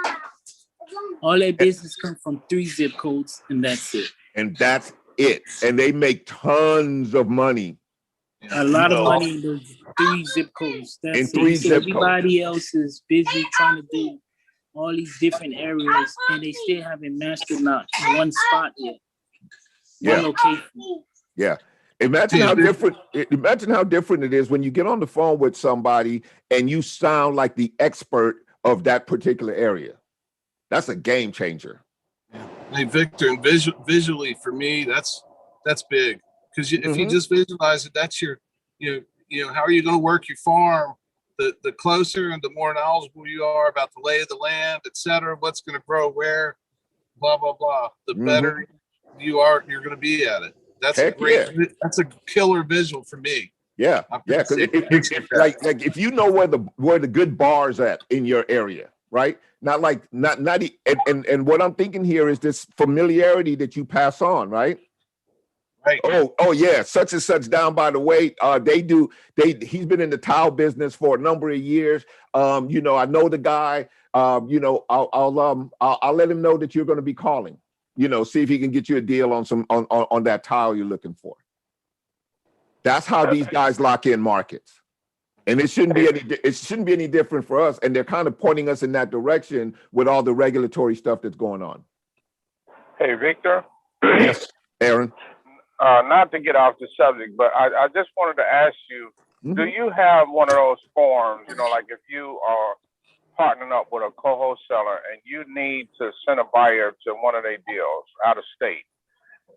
All their business comes from 3 zip codes, and that's it. And that's it. And they make tons of money. A lot of money in those 3 zip codes. That's In it. 3 So zip everybody else is busy trying to do all these different areas, and they still haven't mastered not one spot yet. Yeah. One location. Yeah. Imagine how different it is when you get on the phone with somebody and you sound like the expert of that particular area. That's a game changer. Hey, Victor, and visually for me, that's big. Because if you just visualize it, that's your, you know, how are you going to work your farm? The closer and the more knowledgeable you are about the lay of the land, et cetera, what's going to grow where, blah, blah, blah, the better you're going to be at it. That's that's a killer visual for me. Yeah. Yeah. Because if you know where the good bars at in your area, right? Not and what I'm thinking here is this familiarity that you pass on, right? Right. Oh yeah, such and such down by the way. He's been in the tile business for a number of years. You know, I know the guy. You know, I'll let him know that you're going to be calling. You know, see if he can get you a deal on on that tile you're looking for. That's how these guys lock in markets. And it shouldn't be any different for us. And they're kind of pointing us in that direction with all the regulatory stuff that's going on. Hey, Victor. Yes, Aaron. Not to get off the subject, but I just wanted to ask you, do you have one of those forms, you know, like if you are partnering up with a co-wholesaler and you need to send a buyer to one of their deals out of state,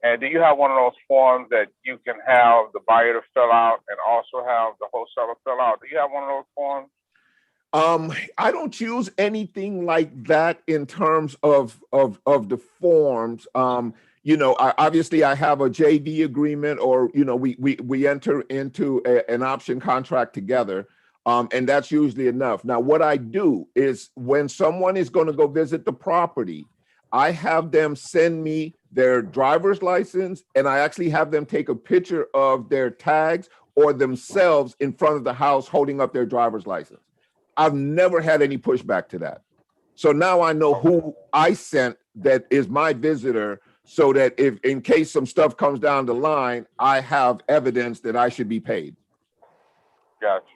and do you have one of those forms that you can have the buyer to fill out and also have the wholesaler fill out? Do you have one of those forms? I don't use anything like that in terms of the forms. You know, obviously I have a JV agreement, or, you know, we enter into an option contract together. And that's usually enough. Now, what I do is when someone is going to go visit the property, I have them send me their driver's license, and I actually have them take a picture of their tags or themselves in front of the house holding up their driver's license. I've never had any pushback to that. So now I know who I sent that is my visitor, so that if in case some stuff comes down the line, I have evidence that I should be paid. Gotcha.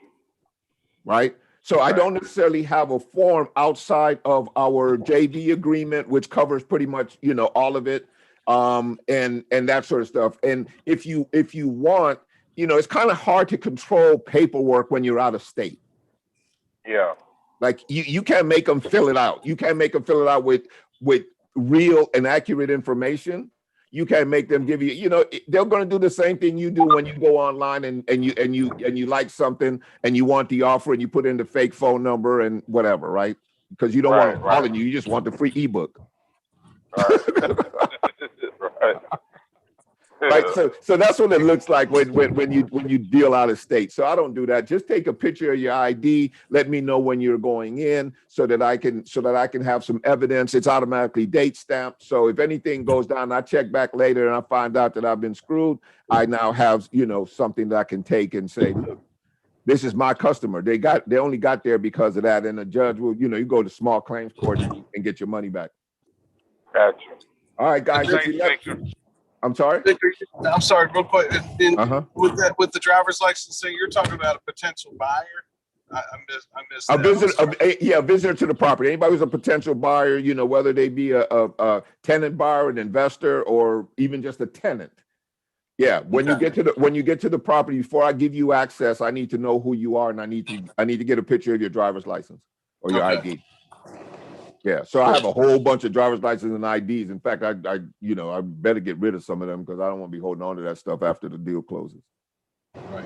Right? So I don't necessarily have a form outside of our JV agreement, which covers pretty much, you know, all of it, and that sort of stuff. And if you want, you know, it's kind of hard to control paperwork when you're out of state. Yeah. Like you can't make them fill it out. You can't make them fill it out with real and accurate information. You can't make them give you, you know, they're going to do the same thing you do when you go online and you like something and you want the offer and you put in the fake phone number and whatever, right? Because you don't want them calling you just want the free ebook. Right. So that's what it looks like when you deal out of state. So I don't do that. Just take a picture of your ID. Let me know when you're going in so that I can have some evidence. It's automatically date stamped. So if anything goes down, I check back later and I find out that I've been screwed. I now have, you know, something that I can take and say, look, this is my customer. They only got there because of that. And the judge will, you know, you go to small claims court and get your money back. Gotcha. All right, guys. I'm sorry? Victor, I'm sorry, real quick. With the driver's license thing, you're talking about a potential buyer. I missed A that. I'm visitor, sorry. yeah, a visitor to the property. Anybody who's a potential buyer, you know, whether they be a tenant buyer, an investor, or even just a tenant. Yeah, when you get to the property, before I give you access, I need to know who you are, and I need to get a picture of your driver's license or your Okay. ID. Yeah, so I have a whole bunch of driver's licenses and IDs. In fact, I better get rid of some of them because I don't want to be holding on to that stuff after the deal closes. Right.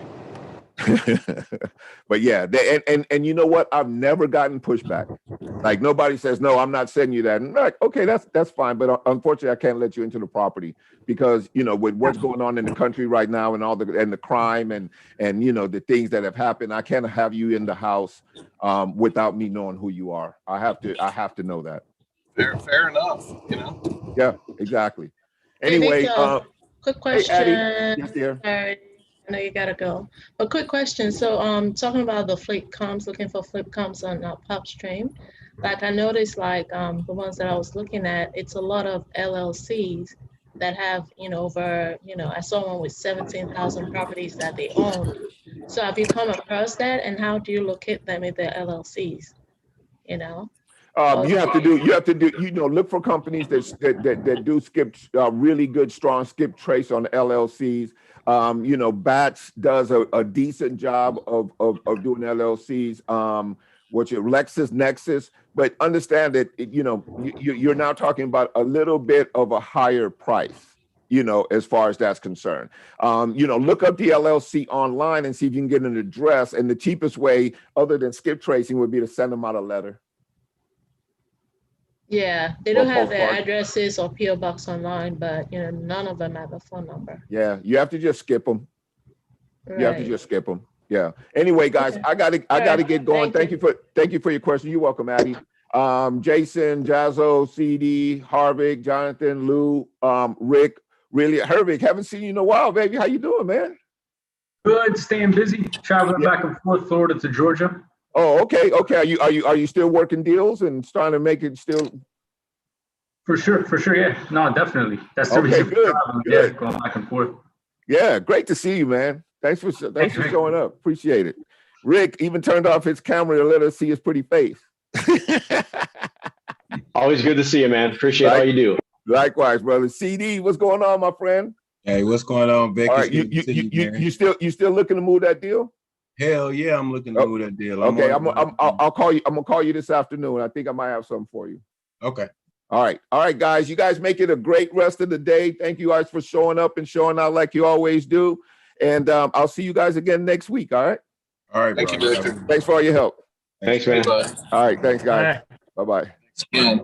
But yeah, and you know what? I've never gotten pushback. Like nobody says, no, I'm not sending you that. And like, okay, that's fine. But unfortunately, I can't let you into the property because, you know, with what's going on in the country right now and the crime and you know, the things that have happened, I can't have you in the house without me knowing who you are. I have to know that. Fair enough, you know? Yeah, exactly. Hey, Anyway, Victor, quick hey, question. Addie. Yes, dear. Sorry, I know you gotta go. But quick question. So, talking about the flip comps, looking for flip comps on PopStream. Like I noticed, like the ones that I was looking at, it's a lot of LLCs that have, you know, over, you know, I saw one with 17,000 properties that they own. So, have you come across that, and how do you locate them in their LLCs? You know. You have to do, you know, look for companies that do skip really good, strong skip trace on LLCs. You know, Bats does a decent job of doing LLCs. What's your LexisNexis? But understand that, you know, you're now talking about a little bit of a higher price, you know, as far as that's concerned. You know, look up the LLC online and see if you can get an address. And the cheapest way, other than skip tracing, would be to send them out a letter. Yeah, they don't Or have their postcard. addresses or PO box online, but you know, none of them have a phone number. Yeah, you have to just skip them. You have to Right. just skip them. Yeah. Anyway, guys, Okay. I gotta right. get going. Thank Thank you for your question. You're welcome, Addie. Jason, Jazzo, CD, Harvick, Jonathan, Lou, Rick, really, Hervik, haven't seen you in a while, baby. How you doing, man? Good, staying busy, traveling Yeah. back and forth, Florida to Georgia. Oh, okay. Are you still working deals and starting to make it still? For sure, yeah. No, definitely. That's the Okay, reason for good, traveling, good. yeah, going back and forth. Yeah, great to see you, man. Thanks for showing up. Appreciate it. Rick even turned off his camera to let us see his pretty face. Always good to see you, man. Appreciate all you do. Likewise, brother. CD, what's going on, my friend? Hey, what's going on, Vic? All It's right, good to see you, man. you still looking to move that deal? Hell yeah, I'm looking to move that deal. Okay, I'll call you. I'm gonna call you this afternoon. I think I might have something for you. Okay. All right, guys. You guys make it a great rest of the day. Thank you guys for showing up and showing out like you always do. And I'll see you guys again next week. All right. All right. Thank you, bro. Victor. Thanks for all your help. Thanks, man. All right. Thanks, guys. Bye bye. Yeah.